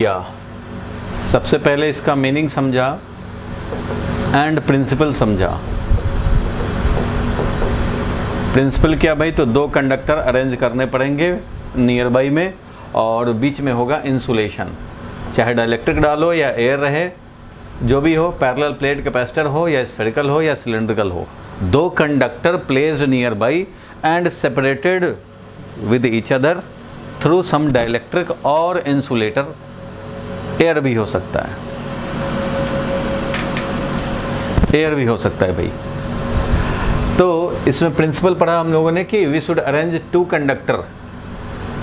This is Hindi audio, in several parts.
या सबसे पहले इसका मीनिंग समझा एंड प्रिंसिपल समझा। प्रिंसिपल क्या भाई, तो दो कंडक्टर अरेंज करने पड़ेंगे नियर बाई में और बीच में होगा इंसुलेशन, चाहे डाइलेक्ट्रिक डालो या एयर रहे, जो भी हो, पैरेलल प्लेट कैपेसिटर हो या स्फेरिकल हो या सिलेंड्रिकल हो। दो conductor placed nearby and separated with each other through some dielectric और इंसुलेटर, एयर भी हो सकता है, एयर भी हो सकता है भाई। तो इसमें प्रिंसिपल पढ़ा हम लोगों ने कि we should arrange two conductor.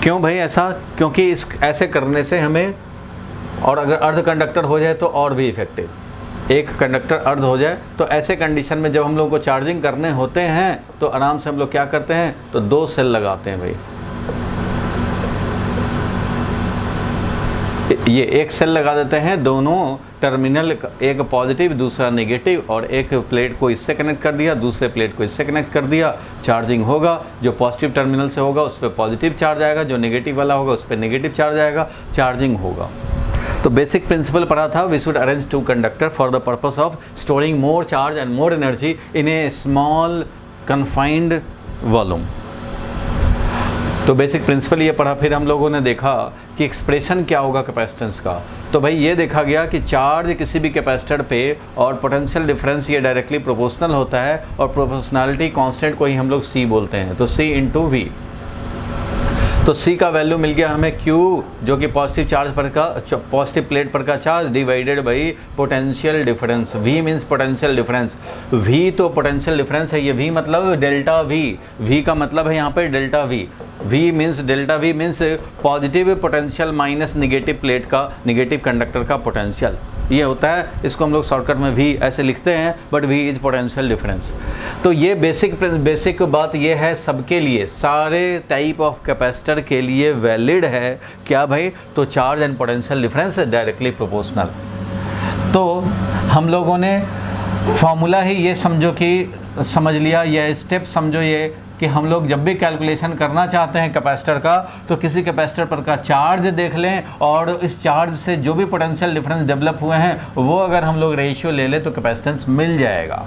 क्यों भाई ऐसा? क्योंकि इस ऐसे करने से हमें, और अगर अर्ध कंडक्टर हो जाए तो और भी इफेक्टिव, एक कंडक्टर अर्ध हो जाए तो ऐसे कंडीशन में जब हम लोग को चार्जिंग करने होते हैं तो आराम से हम लोग क्या करते हैं, तो दो सेल लगाते हैं भाई। ये एक सेल लगा देते हैं, दोनों टर्मिनल, एक पॉजिटिव दूसरा नेगेटिव, और एक प्लेट को इससे कनेक्ट कर दिया, दूसरे प्लेट को इससे कनेक्ट कर दिया, चार्जिंग होगा। जो पॉजिटिव टर्मिनल से होगा उस पर पॉजिटिव चार्ज आएगा, जो नेगेटिव वाला होगा उस पर नेगेटिव चार्ज आएगा, चार्जिंग होगा। तो बेसिक प्रिंसिपल पढ़ा था, we should arrange two conductor for the purpose of storing more charge and more energy in a small confined volume. तो बेसिक प्रिंसिपल ये पढ़ा। फिर हम लोगों ने देखा कि एक्सप्रेशन क्या होगा कैपेसिटेंस का। तो भाई ये देखा गया कि चार्ज किसी भी कैपेसिटर पे और पोटेंशियल डिफरेंस ये डायरेक्टली प्रोपोर्शनल होता है, और प्रोपोर्शनैलिटी कांस्टेंट को ही हम लोग C बोलते हैं, तो C इंटू V। तो C का वैल्यू मिल गया हमें Q, जो कि पॉजिटिव चार्ज पर का, पॉजिटिव प्लेट पर का charge divided by potential difference. V means potential difference, V तो पोटेंशियल डिफरेंस है, ये V मतलब डेल्टा V, V का मतलब है यहाँ पे delta V। V means delta V means positive potential minus negative plate का, निगेटिव कंडक्टर का पोटेंशियल, ये होता है। इसको हम लोग शॉर्टकट में V ऐसे लिखते हैं, but V is potential difference. तो ये बेसिक बात ये है सबके लिए, सारे टाइप ऑफ कैपेसिटर के लिए वैलिड है। क्या भाई? तो charge and potential difference directly proportional. तो हम लोगों ने फॉर्मूला ही ये समझो कि समझ लिया, या स्टेप समझो ये कि हम लोग जब भी कैलकुलेशन करना चाहते हैं कैपेसिटर का, तो किसी कैपेसिटर पर का चार्ज देख लें, और इस चार्ज से जो भी पोटेंशियल डिफरेंस डेवलप हुए हैं वो अगर हम लोग रेशियो ले लें तो कैपेसिटेंस मिल जाएगा।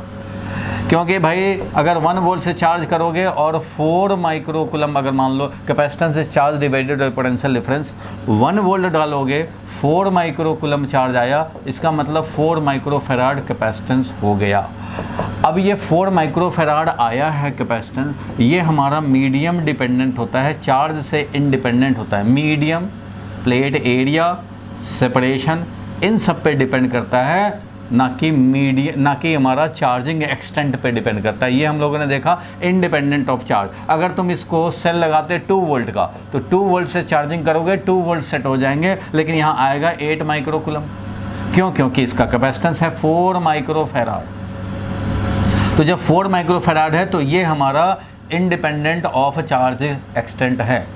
क्योंकि भाई अगर 1 वोल्ट से चार्ज करोगे और 4 माइक्रो कूलम अगर मान लो कैपेसिटेंस से charge divided by potential difference, 1 volt डालोगे 4 माइक्रो कूलम चार्ज आया, इसका मतलब 4 माइक्रो फैराड कैपेसिटेंस हो गया। अब ये 4 माइक्रो फैराड आया है कैपेसिटेंस, ये हमारा मीडियम डिपेंडेंट होता है, चार्ज से इंडिपेंडेंट होता है। मीडियम, प्लेट एरिया, सेपरेशन, इन सब पे डिपेंड करता है, ना कि हमारा चार्जिंग एक्सटेंट पे डिपेंड करता है। ये हम लोगों ने देखा इंडिपेंडेंट ऑफ चार्ज। अगर तुम इसको सेल लगाते 2 वोल्ट का, तो 2 वोल्ट से चार्जिंग करोगे 2 वोल्ट सेट हो जाएंगे, लेकिन यहाँ आएगा 8 माइक्रो कूलम। क्यों? क्योंकि इसका कैपेसिटेंस है 4 माइक्रो फैराड। तो जब 4 माइक्रो फैराड है तो ये हमारा इंडिपेंडेंट ऑफ चार्ज एक्सटेंट है।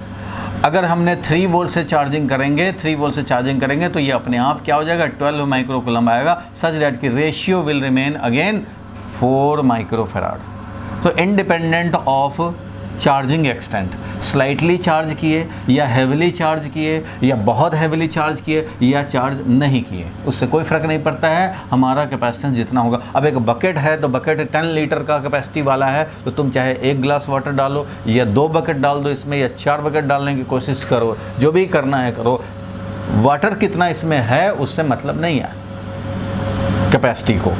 अगर हमने 3 वोल्ट से चार्जिंग करेंगे, 3 वोल्ट से चार्जिंग करेंगे तो ये अपने आप क्या हो जाएगा, 12 माइक्रो कूलम आएगा, सच दैट की ratio will remain again 4 micro farad. तो independent of charging extent, slightly charge किए या हेविली चार्ज किए या बहुत हेविली चार्ज किए या चार्ज नहीं किए, उससे कोई फ़र्क नहीं पड़ता है, हमारा कैपेसिटेंस जितना होगा। अब एक बकेट है तो बकेट 10 लीटर का कैपेसिटी वाला है, तो तुम चाहे 1 ग्लास वाटर डालो या 2 बकेट डाल दो इसमें, या 4 बकेट डालने की कोशिश करो, जो भी करना है करो। वाटर कितना इसमें है उससे मतलब नहीं है कैपेसिटी को।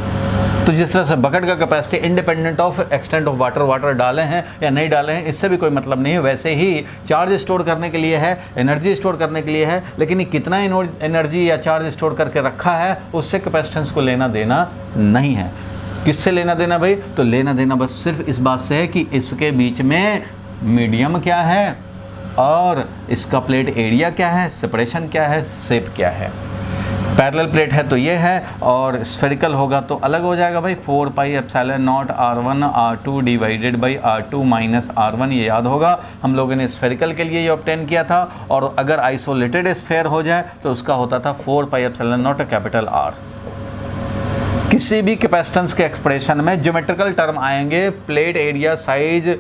तो जिस तरह से बकेट का capacity independent of extent of water डाले हैं या नहीं डाले हैं, इससे भी कोई मतलब नहीं है। वैसे ही चार्ज स्टोर करने के लिए है, एनर्जी स्टोर करने के लिए है, लेकिन ये कितना एनर्जी या चार्ज स्टोर करके रखा है उससे कैपेसिटेंस को लेना देना नहीं है। किससे लेना देना भाई? तो लेना देना बस सिर्फ इस बात से है कि इसके बीच में मीडियम क्या है और इसका प्लेट एरिया क्या है, सेपरेशन क्या है, शेप क्या है। पैरेलल प्लेट है तो ये है, और स्फेरिकल होगा तो अलग हो जाएगा भाई। 4 pi epsilon not R1 R2 divided by R2 minus R1, ये याद होगा। हम लोगों ने स्फेरिकल के लिए ये ऑब्टेन किया था, और अगर आइसोलेटेड स्फेयर हो जाए तो उसका होता था 4 pi epsilon not capital R। किसी भी कैपेसिटेंस के एक्सप्रेशन में ज्योमेट्रिकल टर्म आएंगे, plate area, size,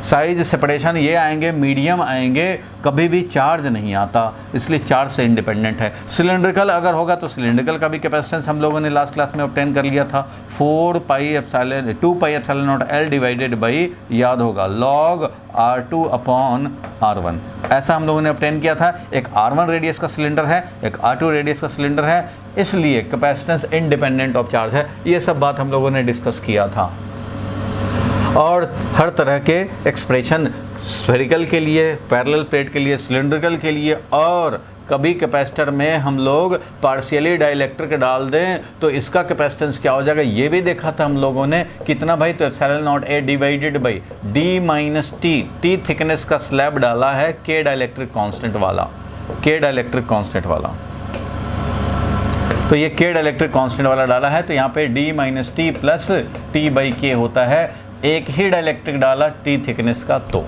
size separation ये आएंगे, मीडियम आएंगे, कभी भी चार्ज नहीं आता, इसलिए चार्ज से इंडिपेंडेंट है। सिलिंड्रिकल अगर होगा तो सिलिंड्रिकल का भी कैपेसिटेंस हम लोगों ने लास्ट क्लास में ऑब्टेन कर लिया था, 2 पाई epsilon not L divided by, याद होगा, log R2 अपॉन R1, ऐसा हम लोगों ने ऑब्टेन किया था। एक R1 रेडियस का सिलेंडर है, एक R2 रेडियस का सिलेंडर है, इसलिए कैपेसिटेंस इंडिपेंडेंट ऑफ चार्ज है। ये सब बात हम लोगों ने डिस्कस किया था। और हर तरह के एक्सप्रेशन स्फेरिकल के लिए, पैरेलल प्लेट के लिए, सिलिंड्रिकल के लिए, और कभी कैपेसिटर में हम लोग पार्शियली डाइलेक्ट्रिक डाल दें तो इसका कैपेसिटेंस क्या हो जाएगा, ये भी देखा था हम लोगों ने। कितना भाई, तो epsilon not A divided by D minus T thickness का स्लैब डाला है K डाइलेक्ट्रिक कांस्टेंट वाला, K डाइलेक्ट्रिक कांस्टेंट वाला। तो ये K डाइलेक्ट्रिक कांस्टेंट वाला डाला है, तो यहाँ पे D minus T plus T by K होता है। एक ही डाइलेक्ट्रिक डाला T थिकनेस का, तो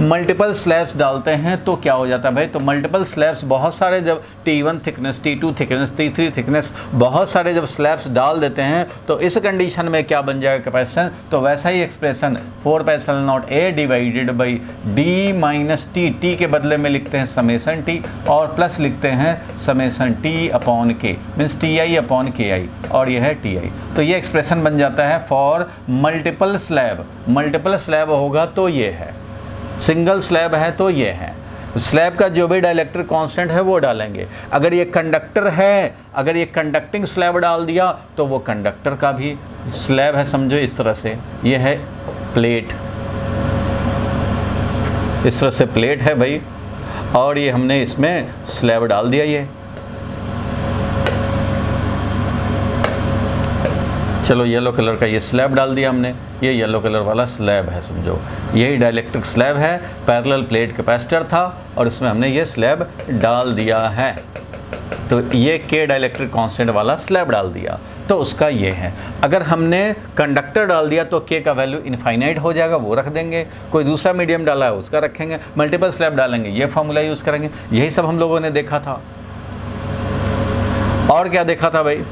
मल्टीपल स्लैब्स डालते हैं तो क्या हो जाता है भाई, तो मल्टीपल स्लैब्स बहुत सारे, जब T1 thickness, T2 thickness, T3 thickness, बहुत सारे जब स्लैब्स डाल देते हैं तो इस कंडीशन में क्या बन जाएगा कैपेसिटेंस, तो वैसा ही expression 4 pi epsilon not A divided by D minus T के बदले में लिखते हैं समेसन T, और प्लस लिखते हैं summation T upon K, means TI upon KI, और यह है TI। तो ये एक्सप्रेशन बन जाता है for multiple slab. Multiple slab होगा तो ये है, सिंगल स्लैब है तो ये है। स्लैब का जो भी डाइलेक्ट्रिक कांस्टेंट है वो डालेंगे। अगर ये कंडक्टर है, अगर ये कंडक्टिंग स्लैब डाल दिया तो वो कंडक्टर का भी स्लैब है, समझो इस तरह से। ये है प्लेट, इस तरह से प्लेट है भाई, और ये हमने इसमें स्लैब डाल दिया। ये चलो येलो कलर का ये स्लैब डाल दिया हमने, ये येलो कलर वाला स्लैब है, समझो यही डाइलेक्ट्रिक स्लैब है। पैरेलल प्लेट कैपेसिटर था और इसमें हमने ये स्लैब डाल दिया है, तो ये K डाइलेक्ट्रिक कांस्टेंट वाला स्लैब डाल दिया, तो उसका ये है। अगर हमने कंडक्टर डाल दिया तो K का वैल्यू इनफाइनाइट हो जाएगा, वो रख देंगे। कोई दूसरा मीडियम डाला है उसका रखेंगे, मल्टीपल स्लैब डालेंगे, ये फॉर्मूला यूज़ करेंगे। यही सब हम लोगों ने देखा था। और क्या देखा था भाई,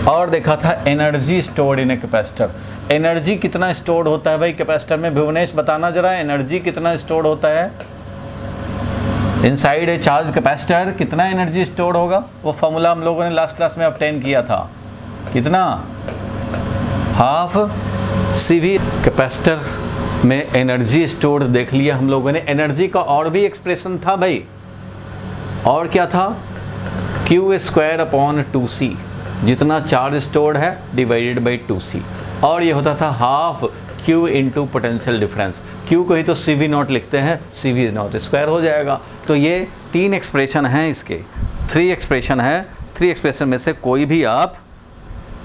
और देखा था energy stored in a capacitor. Energy कितना स्टोर्ड होता है भाई कैपेसिटर में, भुवनेश बताना जरा, एनर्जी कितना स्टोर्ड होता है इनसाइड ए चार्ज कैपेसिटर, कितना एनर्जी स्टोर्ड होगा। वो फॉर्मूला हम लोगों ने लास्ट क्लास में ऑब्टेन किया था, कितना, हाफ CV। कैपेसिटर में एनर्जी स्टोर्ड देख लिया हम लोगों ने। एनर्जी का और भी एक्सप्रेशन था भाई, और क्या था, Q स्क्वायर अपॉन 2C, जितना चार्ज स्टोर्ड है डिवाइडेड बाई 2C, और ये होता था half Q into potential difference. Q को ही तो CV नॉट लिखते हैं, CV नॉट स्क्वायर हो जाएगा। तो ये 3 एक्सप्रेशन हैं इसके, 3 एक्सप्रेशन है। 3 एक्सप्रेशन में से कोई भी आप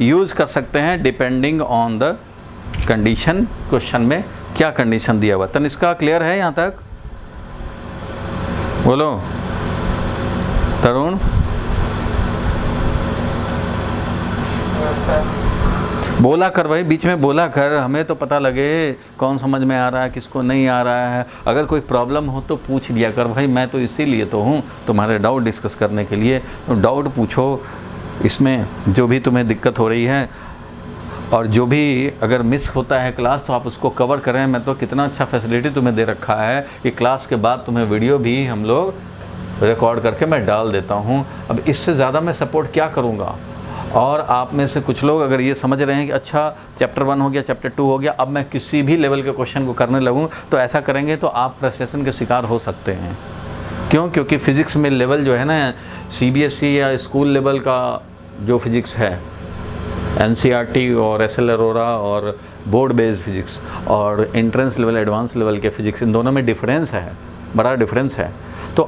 यूज़ कर सकते हैं depending on the condition. Question में क्या कंडीशन दिया हुआ, तनिष्का क्लियर है यहाँ तक, बोलो तरुण। बोला कर भाई, बीच में बोला कर, हमें तो पता लगे कौन समझ में आ रहा है, किसको नहीं आ रहा है। अगर कोई प्रॉब्लम हो तो पूछ लिया कर भाई, मैं तो इसीलिए तो हूँ तुम्हारे डाउट डिस्कस करने के लिए। तो डाउट पूछो, इसमें जो भी तुम्हें दिक्कत हो रही है, और जो भी अगर मिस होता है क्लास तो आप उसको कवर करें। मैं तो कितना अच्छा फैसिलिटी तुम्हें दे रखा है कि क्लास के बाद तुम्हें वीडियो भी हम लोग रिकॉर्ड करके मैं डाल देता हूँ। अब इससे ज़्यादा मैं सपोर्ट क्या करूँगा। और आप में से कुछ लोग अगर ये समझ रहे हैं कि अच्छा चैप्टर 1 हो गया, चैप्टर 2 हो गया, अब मैं किसी भी लेवल के क्वेश्चन को करने लगूं, तो ऐसा करेंगे तो आप फ्रस्ट्रेशन के शिकार हो सकते हैं। क्यों, क्योंकि फ़िज़िक्स में लेवल जो है ना, CBSE या स्कूल लेवल का जो फिज़िक्स है, NCERT और SL अरोरा और बोर्ड बेस्ड फिज़िक्स, और एंट्रेंस लेवल, एडवांस लेवल के फ़िज़िक्स, इन दोनों में डिफरेंस है, बड़ा डिफरेंस है। तो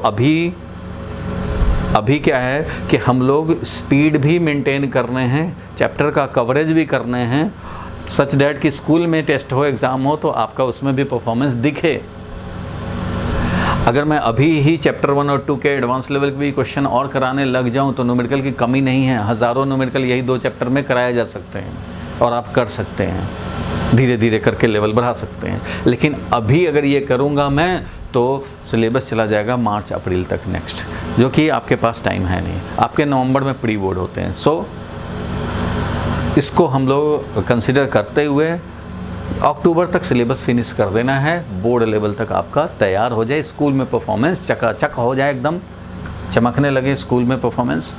अभी क्या है कि हम लोग स्पीड भी मेंटेन करने हैं, चैप्टर का कवरेज भी करने हैं, सच डैट कि स्कूल में टेस्ट हो, एग्ज़ाम हो, तो आपका उसमें भी परफॉर्मेंस दिखे। अगर मैं अभी ही चैप्टर 1 और 2 के एडवांस लेवल के भी क्वेश्चन और कराने लग जाऊं तो न्यूमेरिकल की कमी नहीं है, हज़ारों न्यूमेरिकल यही 2 चैप्टर में कराए जा सकते हैं, और आप कर सकते हैं, धीरे धीरे करके लेवल बढ़ा सकते हैं। लेकिन अभी अगर ये करूँगा मैं तो सिलेबस चला जाएगा मार्च अप्रैल तक नेक्स्ट, जो कि आपके पास टाइम है नहीं। आपके नवंबर में प्री बोर्ड होते हैं। सो इसको हम लोग कंसिडर करते हुए अक्टूबर तक सिलेबस फिनिश कर देना है, बोर्ड लेवल तक आपका तैयार हो जाए, स्कूल में परफॉर्मेंस चकाचक हो जाए, एकदम चमकने लगे स्कूल में परफॉर्मेंस।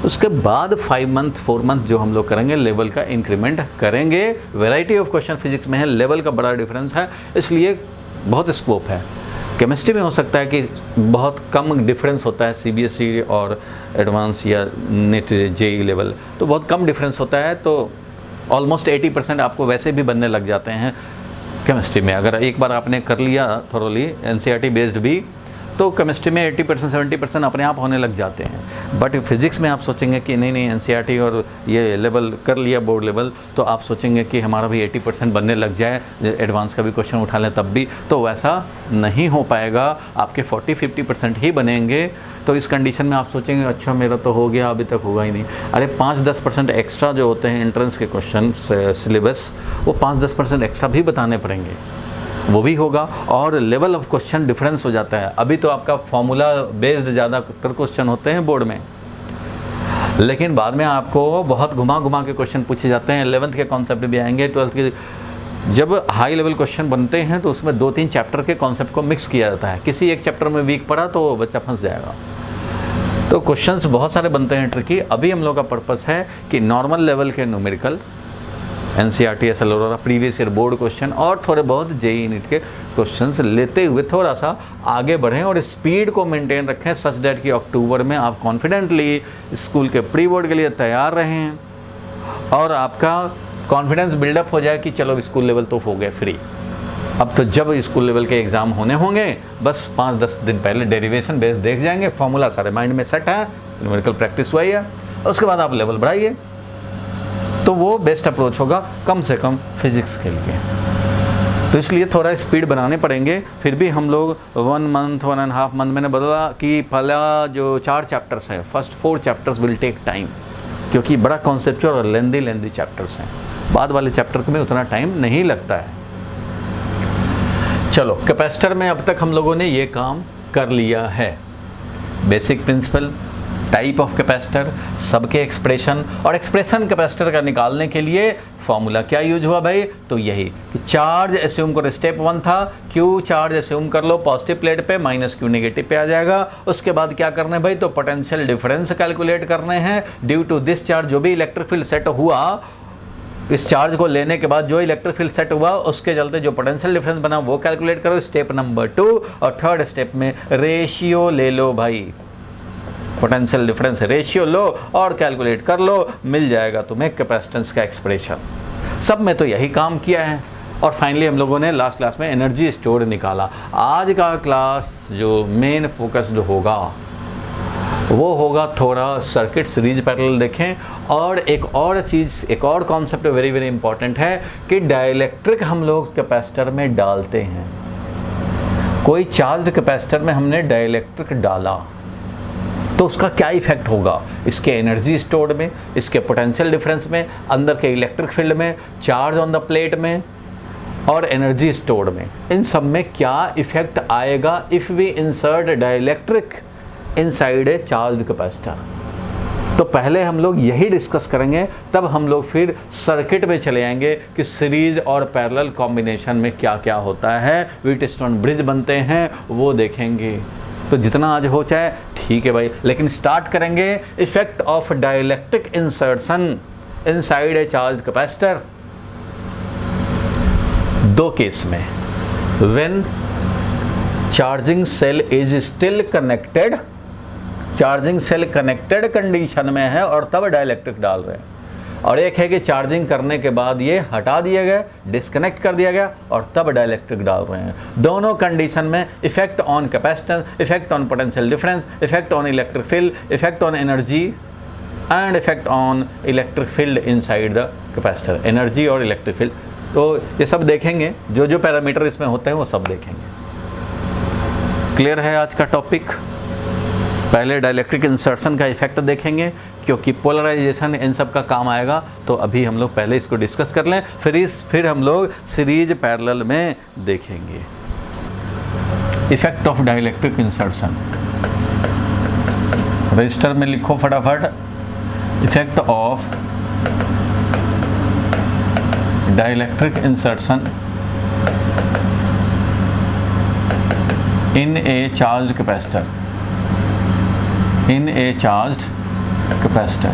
उसके बाद 5 मंथ 4 मंथ जो हम लोग करेंगे लेवल का इंक्रीमेंट करेंगे। वैरायटी ऑफ क्वेश्चन फिजिक्स में है, लेवल का बड़ा डिफरेंस है, इसलिए बहुत स्कोप है। केमिस्ट्री में हो सकता है कि बहुत कम डिफरेंस होता है, सीबीएसई और एडवांस या नेट जेई लेवल, तो बहुत कम डिफरेंस होता है, तो ऑलमोस्ट 80% आपको वैसे भी बनने लग जाते हैं केमिस्ट्री में। अगर एक बार आपने कर लिया थोरोली एनसीईआरटी बेस्ड भी, तो केमिस्ट्री में 80% 70% अपने आप होने लग जाते हैं। बट फिज़िक्स में आप सोचेंगे कि नहीं एनसीईआरटी और ये लेवल कर लिया बोर्ड लेवल, तो आप सोचेंगे कि हमारा भी 80% बनने लग जाए, एडवांस का भी क्वेश्चन उठा लें तब भी, तो वैसा नहीं हो पाएगा, आपके 40-50% ही बनेंगे। तो इस कंडीशन में आप सोचेंगे अच्छा मेरा तो हो गया, अभी तक होगा ही नहीं। अरे 5-10% एक्स्ट्रा जो होते हैं एंट्रेंस के क्वेश्चन सिलेबस, वो 5-10% एक्स्ट्रा भी बताने पड़ेंगे, वो भी होगा। और लेवल ऑफ क्वेश्चन डिफरेंस हो जाता है। अभी तो आपका फॉर्मूला बेस्ड ज़्यादातर क्वेश्चन होते हैं बोर्ड में, लेकिन बाद में आपको बहुत घुमा घुमा के क्वेश्चन पूछे जाते हैं। 11th के कॉन्सेप्ट भी आएंगे, 12th के जब हाई लेवल क्वेश्चन बनते हैं तो उसमें 2-3 चैप्टर के कॉन्सेप्ट को मिक्स किया जाता है। किसी एक चैप्टर में वीक पड़ा तो बच्चा फंस जाएगा। तो क्वेश्चंस बहुत सारे बनते हैं ट्रिकी। अभी हम लोग का पर्पस है कि नॉर्मल लेवल के न्यूमेरिकल, एनसीईआरटी एसएल और प्रीवियस ईयर बोर्ड क्वेश्चन और थोड़े बहुत जेईई नीट के क्वेश्चंस लेते हुए थोड़ा सा आगे बढ़ें और स्पीड को मेंटेन रखें, सच दैट कि अक्टूबर में आप कॉन्फिडेंटली स्कूल के प्री बोर्ड के लिए तैयार रहें और आपका कॉन्फिडेंस बिल्डअप हो जाए कि चलो स्कूल लेवल तो हो गए फ्री। अब तो जब स्कूल लेवल के एग्ज़ाम होने होंगे, बस 5-10 दिन पहले डेरिवेशन बेस देख जाएंगे, फॉर्मूला सारे माइंड में सेट है, न्यूमेरिकल प्रैक्टिस हुई है, उसके बाद आप लेवल बढ़ाइए, तो वो बेस्ट अप्रोच होगा कम से कम फिजिक्स के लिए। तो इसलिए थोड़ा स्पीड बनाने पड़ेंगे। फिर भी हम लोग 1 मंथ 1.5 मंथ, मैंने बोला कि पहला जो 4 चैप्टर्स है, first 4 chapters will take time, क्योंकि बड़ा कॉन्सेप्चुअल और लेंदी चैप्टर्स हैं। बाद वाले चैप्टर में उतना टाइम नहीं लगता है। चलो, कैपेसिटर में अब तक हम लोगों ने ये काम कर लिया है। Basic principle, type of capacitor, सबके एक्सप्रेशन, और एक्सप्रेशन कैपेसिटर का निकालने के लिए फॉर्मूला क्या यूज हुआ भाई, तो यही कि चार्ज एस्यूम करो, स्टेप 1 था क्यू चार्ज एस्यूम कर लो पॉजिटिव प्लेट पे, माइनस क्यू नेगेटिव पे आ जाएगा। उसके बाद क्या करना है भाई, तो पोटेंशियल डिफरेंस कैलकुलेट करने हैं। ड्यू टू दिस चार्ज जो भी इलेक्ट्रिक फील्ड सेट हुआ, इस चार्ज को लेने के बाद जो इलेक्ट्रिक फील्ड सेट हुआ उसके चलते जो पोटेंशियल डिफरेंस बना वो कैलकुलेट करो, स्टेप नंबर 2। और थर्ड स्टेप में रेशियो ले लो भाई, पोटेंशियल डिफरेंस रेशियो लो और कैलकुलेट कर लो, मिल जाएगा तुम्हें कैपेसिटेंस का एक्सप्रेशन। सब में तो यही काम किया है। और फाइनली हम लोगों ने लास्ट क्लास में एनर्जी स्टोर निकाला। आज का क्लास जो मेन फोकस्ड होगा वो होगा थोड़ा सर्किट सीरीज पैरेलल देखें। और एक और चीज़, एक और कॉन्सेप्ट वेरी वेरी इंपॉर्टेंट है कि डाइलेक्ट्रिक हम लोग कैपेसिटर में डालते हैं। कोई चार्ज्ड कैपेसिटर में हमने डाइलेक्ट्रिक डाला तो उसका क्या इफेक्ट होगा, इसके एनर्जी स्टोर्ड में, इसके पोटेंशियल डिफरेंस में, अंदर के इलेक्ट्रिक फील्ड में, चार्ज ऑन द प्लेट में और एनर्जी स्टोर्ड में, इन सब में क्या इफेक्ट आएगा if we insert dielectric inside a charged capacitor. तो पहले हम लोग यही डिस्कस करेंगे, तब हम लोग फिर सर्किट में चले आएंगे कि सीरीज और पैरेलल कॉम्बिनेशन में क्या क्या होता है, व्हीटस्टोन ब्रिज बनते हैं वो देखेंगे। तो जितना आज हो चाहे ठीक है भाई, लेकिन स्टार्ट करेंगे effect of dielectric insertion inside a charged capacitor. 2 case में, when charging cell is still connected, charging cell connected condition में है और तब डाइलेक्ट्रिक डाल रहे हैं, और एक है कि चार्जिंग करने के बाद ये हटा दिया गया, डिस्कनेक्ट कर दिया गया और तब डाइलेक्ट्रिक डाल रहे हैं। दोनों कंडीशन में effect on capacitance, effect on potential difference, effect on electric field, effect on energy and effect on electric field inside the capacitor, energy और इलेक्ट्रिक फील्ड। तो ये सब देखेंगे, जो जो पैरामीटर इसमें होते हैं वो सब देखेंगे। क्लियर है आज का टॉपिक? पहले डाइलेक्ट्रिक इंसर्शन का इफेक्ट देखेंगे क्योंकि पोलराइजेशन इन सब का काम आएगा, तो अभी हम लोग पहले इसको डिस्कस कर लें, फिर हम लोग सीरीज पैरेलल में देखेंगे। Effect of dielectric insertion, register में लिखो फटाफट, effect of dielectric insertion in a charged capacitor, in a charged capacitor।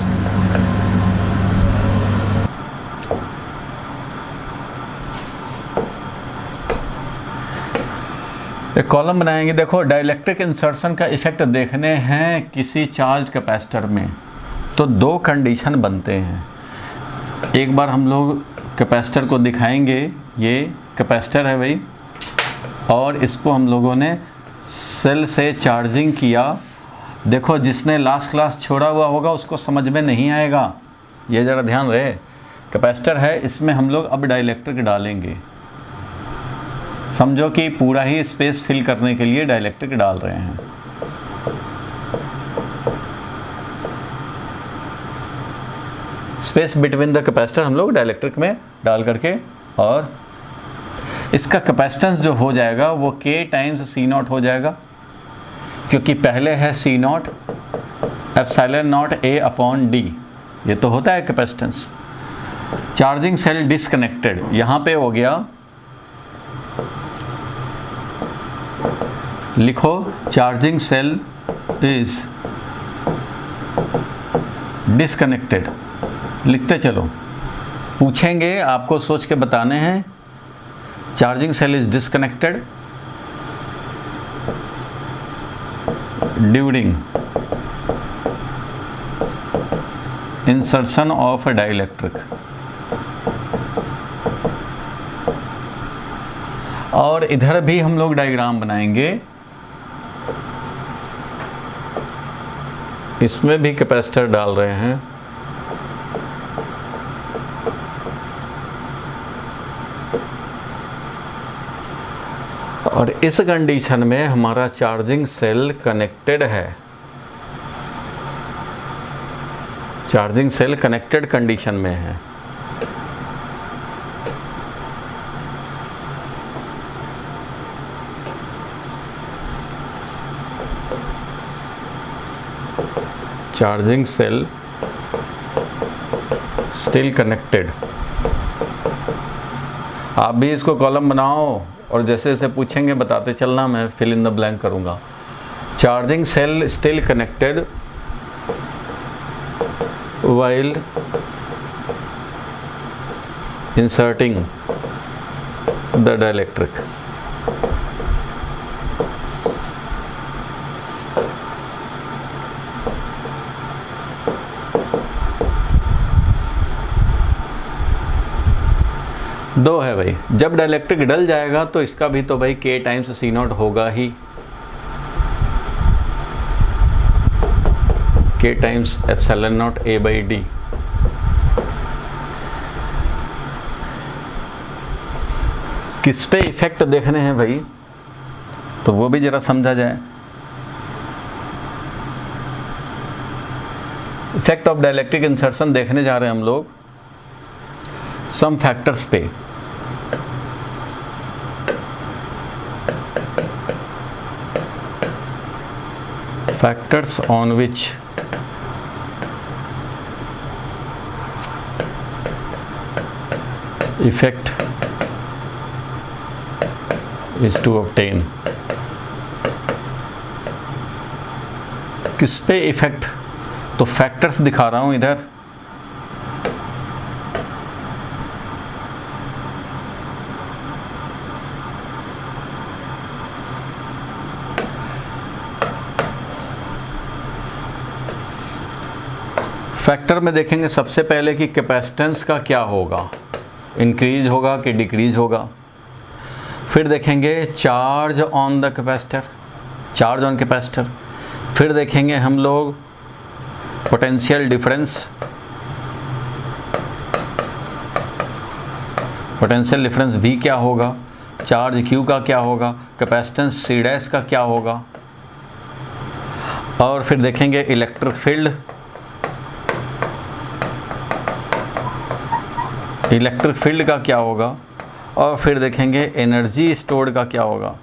एक कॉलम बनाएंगे। देखो डाइलेक्ट्रिक इंसर्शन का इफेक्ट देखने हैं किसी चार्ज कैपेसिटर में, तो दो कंडीशन बनते हैं। एक बार हम लोग कैपेसिटर को दिखाएंगे, ये कैपेसिटर है भाई, और इसको हम लोगों ने सेल से चार्जिंग किया। देखो जिसने लास्ट क्लास छोड़ा हुआ होगा उसको समझ में नहीं आएगा, ये ज़रा ध्यान रहे। कैपेसिटर है, इसमें हम लोग अब डाइलेक्ट्रिक डालेंगे। समझो कि पूरा ही स्पेस फिल करने के लिए डाइलेक्ट्रिक डाल रहे हैं। स्पेस बिटवीन द कैपेसिटर हम लोग डाइलेक्ट्रिक में डाल करके, और इसका कैपेसिटेंस जो हो जाएगा वो K टाइम्स C नॉट हो जाएगा, क्योंकि पहले है C not epsilon not A upon D, ये तो होता है कैपेसिटेंस। चार्जिंग सेल डिसकनेक्टेड, यहाँ पे हो गया, लिखो चार्जिंग सेल इज डिसकनेक्टेड, लिखते चलो। पूछेंगे आपको, सोच के बताने हैं। Charging cell is disconnected during insertion of a dielectric. और इधर भी हम लोग डायग्राम बनाएंगे, इसमें भी कैपेसिटर डाल रहे हैं। और इस कंडीशन में हमारा चार्जिंग सेल कनेक्टेड है, चार्जिंग सेल कनेक्टेड कंडीशन में है। Charging cell still connected. आप भी इसको कॉलम बनाओ और जैसे जैसे पूछेंगे बताते चलना, मैं फिल इन द ब्लैंक करूँगा। Charging cell still connected while inserting the dielectric। दो है भाई, जब डाइलेक्ट्रिक डल जाएगा तो इसका भी तो भाई K टाइम्स C नॉट होगा ही, K times epsilon not A by D। किस पे इफेक्ट देखने हैं भाई, तो वो भी जरा समझा जाए। इफेक्ट ऑफ डाइलेक्ट्रिक इंसर्शन देखने जा रहे हैं हम लोग सम फैक्टर्स पे। Factors on which effect is to obtain। किस पे इफेक्ट, तो फैक्टर्स दिखा रहा हूं इधर। फैक्टर में देखेंगे सबसे पहले कि कैपेसिटेंस का क्या होगा, इंक्रीज होगा कि डिक्रीज होगा। फिर देखेंगे charge on the capacitor, charge on capacitor. फिर देखेंगे हम लोग potential difference, potential difference V क्या होगा, चार्ज Q का क्या होगा, कैपेसिटेंस C डैश का क्या होगा। और फिर देखेंगे इलेक्ट्रिक फील्ड, इलेक्ट्रिक फील्ड का क्या होगा। और फिर देखेंगे एनर्जी स्टोर्ड का क्या होगा,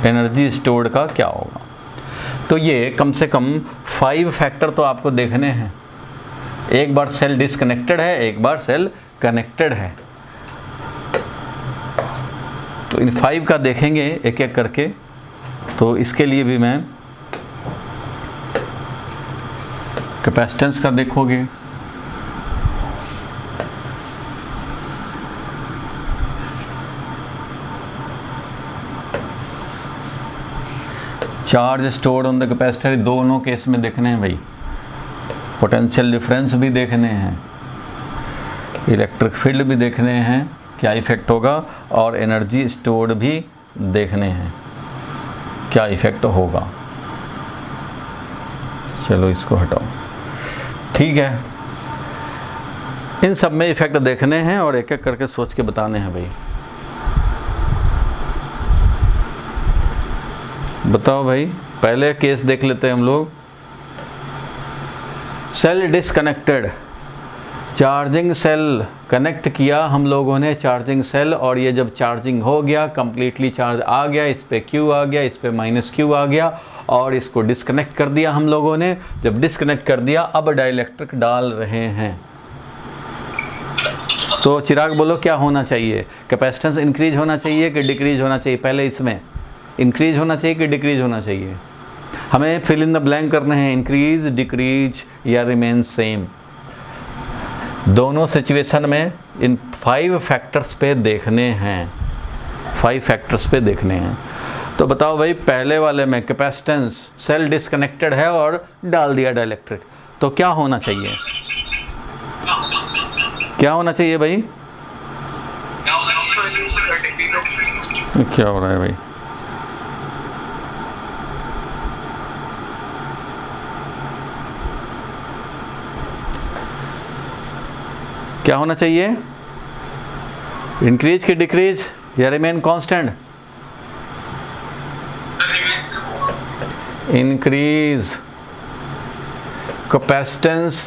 एनर्जी स्टोर्ड का क्या होगा। तो ये कम से कम 5 फैक्टर तो आपको देखने हैं। एक बार सेल डिसकनेक्टेड है, एक बार सेल कनेक्टेड है। तो इन 5 का देखेंगे एक एक करके। तो इसके लिए भी मैं कैपेसिटेंस का देखोगे, charge stored on the capacitor, दोनों केस में देखने हैं भाई। पोटेंशियल डिफरेंस भी देखने हैं, इलेक्ट्रिक फील्ड भी देखने हैं क्या इफ़ेक्ट होगा, और एनर्जी स्टोर्ड भी देखने हैं क्या इफ़ेक्ट होगा। चलो इसको हटाओ, ठीक है। इन सब में इफ़ेक्ट देखने हैं और एक एक करके सोच के बताने हैं भाई। बताओ भाई, पहले केस देख लेते हैं हम लोग। Cell disconnected, charging cell connect किया हम लोगों ने, चार्जिंग सेल, और ये जब चार्जिंग हो गया, कंप्लीटली चार्ज आ गया, इस पे Q आ गया, इस पे -Q आ गया, और इसको डिसकनेक्ट कर दिया हम लोगों ने। जब डिसकनेक्ट कर दिया, अब डाइलेक्ट्रिक डाल रहे हैं। तो चिराग बोलो क्या होना चाहिए? कैपेसिटेंस इंक्रीज होना चाहिए कि डिक्रीज होना चाहिए? पहले इसमें इंक्रीज होना चाहिए कि डिक्रीज होना चाहिए? हमें फिल इन द ब्लैंक करने हैं, इंक्रीज, डिक्रीज या रिमेन सेम। दोनों सिचुएशन में इन 5 फैक्टर्स पे देखने हैं, 5 फैक्टर्स पे देखने हैं। तो बताओ भाई, पहले वाले में कैपेसिटेंस सेल डिसकनेक्टेड है और डाल दिया डाइलेक्ट्रिक, तो क्या होना चाहिए? क्या होना चाहिए भाई? क्या हो रहा है भाई? क्या होना चाहिए? इंक्रीज की डिक्रीज या remain constant? Increase. Capacitance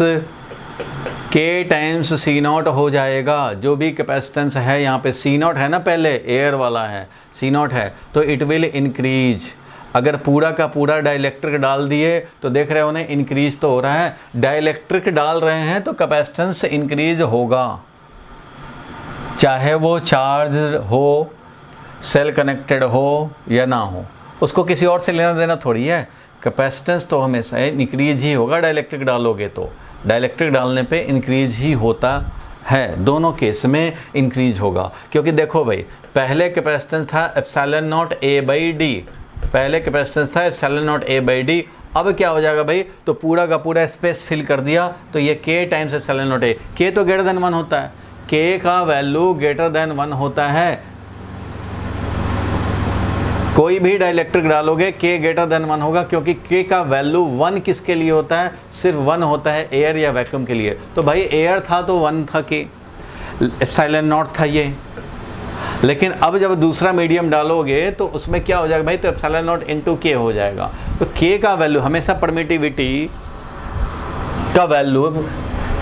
K times C0 हो जाएगा। जो भी कैपेसिटेंस है यहाँ पे, C0 है ना, पहले एयर वाला है, C0 है, तो इट विल इंक्रीज। अगर पूरा का पूरा डाइलेक्ट्रिक डाल दिए तो देख रहे हो ना, इंक्रीज तो हो रहा है। डाइलेक्ट्रिक डाल रहे हैं तो कैपेसिटेंस इंक्रीज होगा, चाहे वो चार्ज हो, सेल कनेक्टेड हो या ना हो, उसको किसी और से लेना देना थोड़ी है। कैपेसिटेंस तो हमेशा इंक्रीज ही होगा, डाइलेक्ट्रिक डालोगे तो। डाइलेक्ट्रिक डालने पे इंक्रीज ही होता है, दोनों केस में इंक्रीज होगा। क्योंकि देखो भाई, पहले कैपेसिटेंस था ε0 A/D, पहले कैपेसिटेंस था ε0 A/D। अब क्या हो जाएगा भाई? तो पूरा का पूरा स्पेस फिल कर दिया, तो ये K टाइम्स ε0 A। K तो ग्रेटर देन 1 होता है, K का वैल्यू ग्रेटर देन 1 होता है। कोई भी डाइलेक्ट्रिक डालोगे K ग्रेटर देन 1 होगा, क्योंकि K का वैल्यू 1 किसके लिए होता है? सिर्फ 1 होता है एयर या वैक्यूम के लिए। तो भाई एयर था तो 1 था K, ε0 था ये। लेकिन अब जब दूसरा मीडियम डालोगे तो उसमें क्या हो जाएगा भाई? तो ε0 इंटू K हो जाएगा। तो K का वैल्यू हमेशा, परमिटिविटी का वैल्यू,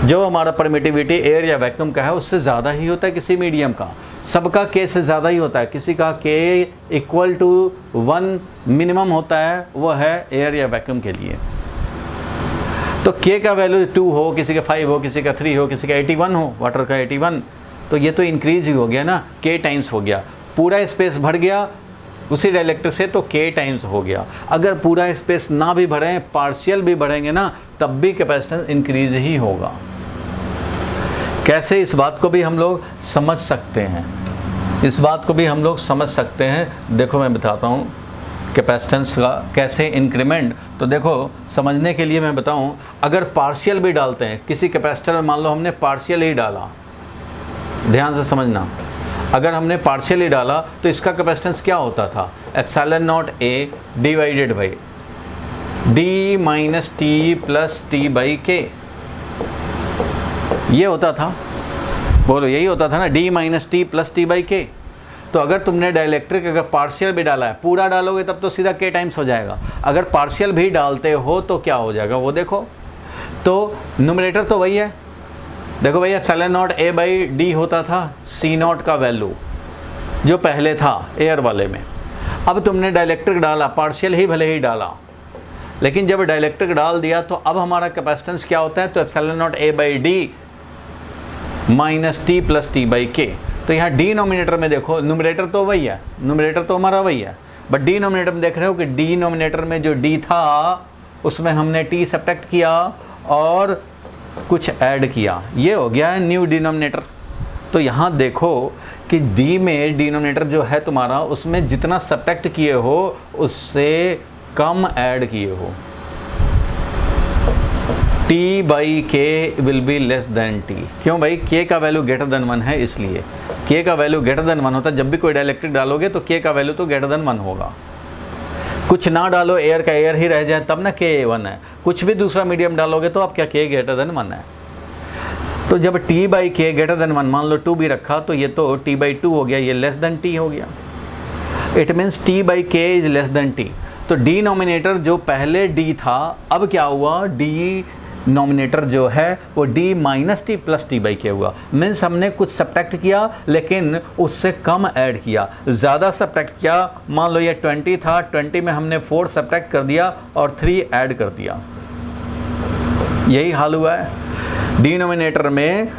जो हमारा परमिटिविटी एयर या वैक्यूम का है, उससे ज़्यादा ही होता है किसी मीडियम का। सबका K से ज़्यादा ही होता है, किसी का K = 1 मिनिमम होता है, वो है एयर या वैक्यूम के लिए। तो K का वैल्यू 2 हो, किसी का 5 हो, किसी का 3 हो, किसी का 81 हो, वाटर का 81, तो ये तो इंक्रीज ही हो गया ना, K टाइम्स हो गया। पूरा स्पेस भर गया उसी डाइलेक्ट्रिक से, तो K टाइम्स हो गया। अगर पूरा स्पेस ना भी भरें, पार्शियल भी भरेंगे ना, तब भी कैपेसिटेंस इंक्रीज ही होगा। कैसे? इस बात को भी हम लोग समझ सकते हैं, इस बात को भी हम लोग समझ सकते हैं। देखो मैं बताता हूँ कैपेसिटेंस का कैसे इंक्रीमेंट। तो देखो, समझने के लिए मैं बताऊँ, अगर पार्शियल भी डालते हैं किसी कैपेसिटर में, मान लो हमने पार्शियल ही डाला, ध्यान से समझना, अगर हमने पार्शियल ही डाला तो इसका कैपेसिटेंस क्या होता था? ε0 A divided by D - T + T/K, ये होता था। बोलो, यही होता था ना, D - T + T/K। तो अगर तुमने डाइलेक्ट्रिक अगर पार्शियल भी डाला है, पूरा डालोगे तब तो सीधा K टाइम्स हो जाएगा। अगर पार्शियल भी डालते हो तो क्या हो जाएगा वो देखो। तो न्यूमरेटर तो वही है, देखो भैया, ε0 A/D होता था C0 का वैल्यू जो पहले था एयर वाले में। अब तुमने डाइलेक्ट्रिक डाला, पार्शियल ही भले ही डाला, लेकिन जब डाइलेक्ट्रिक डाल दिया तो अब हमारा कैपेसिटेंस क्या होता है, तो epsilon not a by D minus T plus T by के। तो यहाँ डिनोमिनेटर में देखो, न्यूमरेटर तो वही है, न्यूमरेटर तो हमारा वही है, बट डिनोमिनेटर में देख रहे हो कि डिनोमिनेटर में जो डी था उसमें हमने टी सब्ट्रैक्ट किया और कुछ ऐड किया, ये हो गया न्यू डिनोमिनेटर। तो यहाँ देखो कि डी में डिनोमिनेटर जो है तुम्हारा, उसमें जितना सब्ट्रैक्ट किए हो उससे कम ऐड किए हो। t बाई के will be less than T. क्यों भाई, k का वैल्यू ग्रेटर देन 1 है, इसलिए k का वैल्यू ग्रेटर देन 1 होता है। जब भी कोई डाइलेक्ट्रिक डालोगे तो k का वैल्यू तो ग्रेटर देन 1 होगा। कुछ ना डालो, एयर का एयर ही रह जाए तब ना k 1 है। कुछ भी दूसरा मीडियम डालोगे तो अब क्या k ग्रेटर देन 1 है। तो जब t बाई के ग्रेटर देन 1, मान लो 2 भी रखा तो ये तो t बाई 2 हो गया, ये लेस देन t हो गया। इट मीन्स t बाई के इज लेस देन t। तो डिनोमिनेटर जो पहले d था, अब क्या हुआ, डिनोमिनेटर जो है वो d minus T plus T by के हुआ। मीन्स हमने कुछ सब्ट्रैक्ट किया लेकिन उससे कम ऐड किया, ज़्यादा सब्ट्रैक्ट किया। मान लो ये 20 था, 20 में हमने 4 सब्ट्रैक्ट कर दिया और 3 ऐड कर दिया, यही हाल हुआ है। डिनोमिनेटर में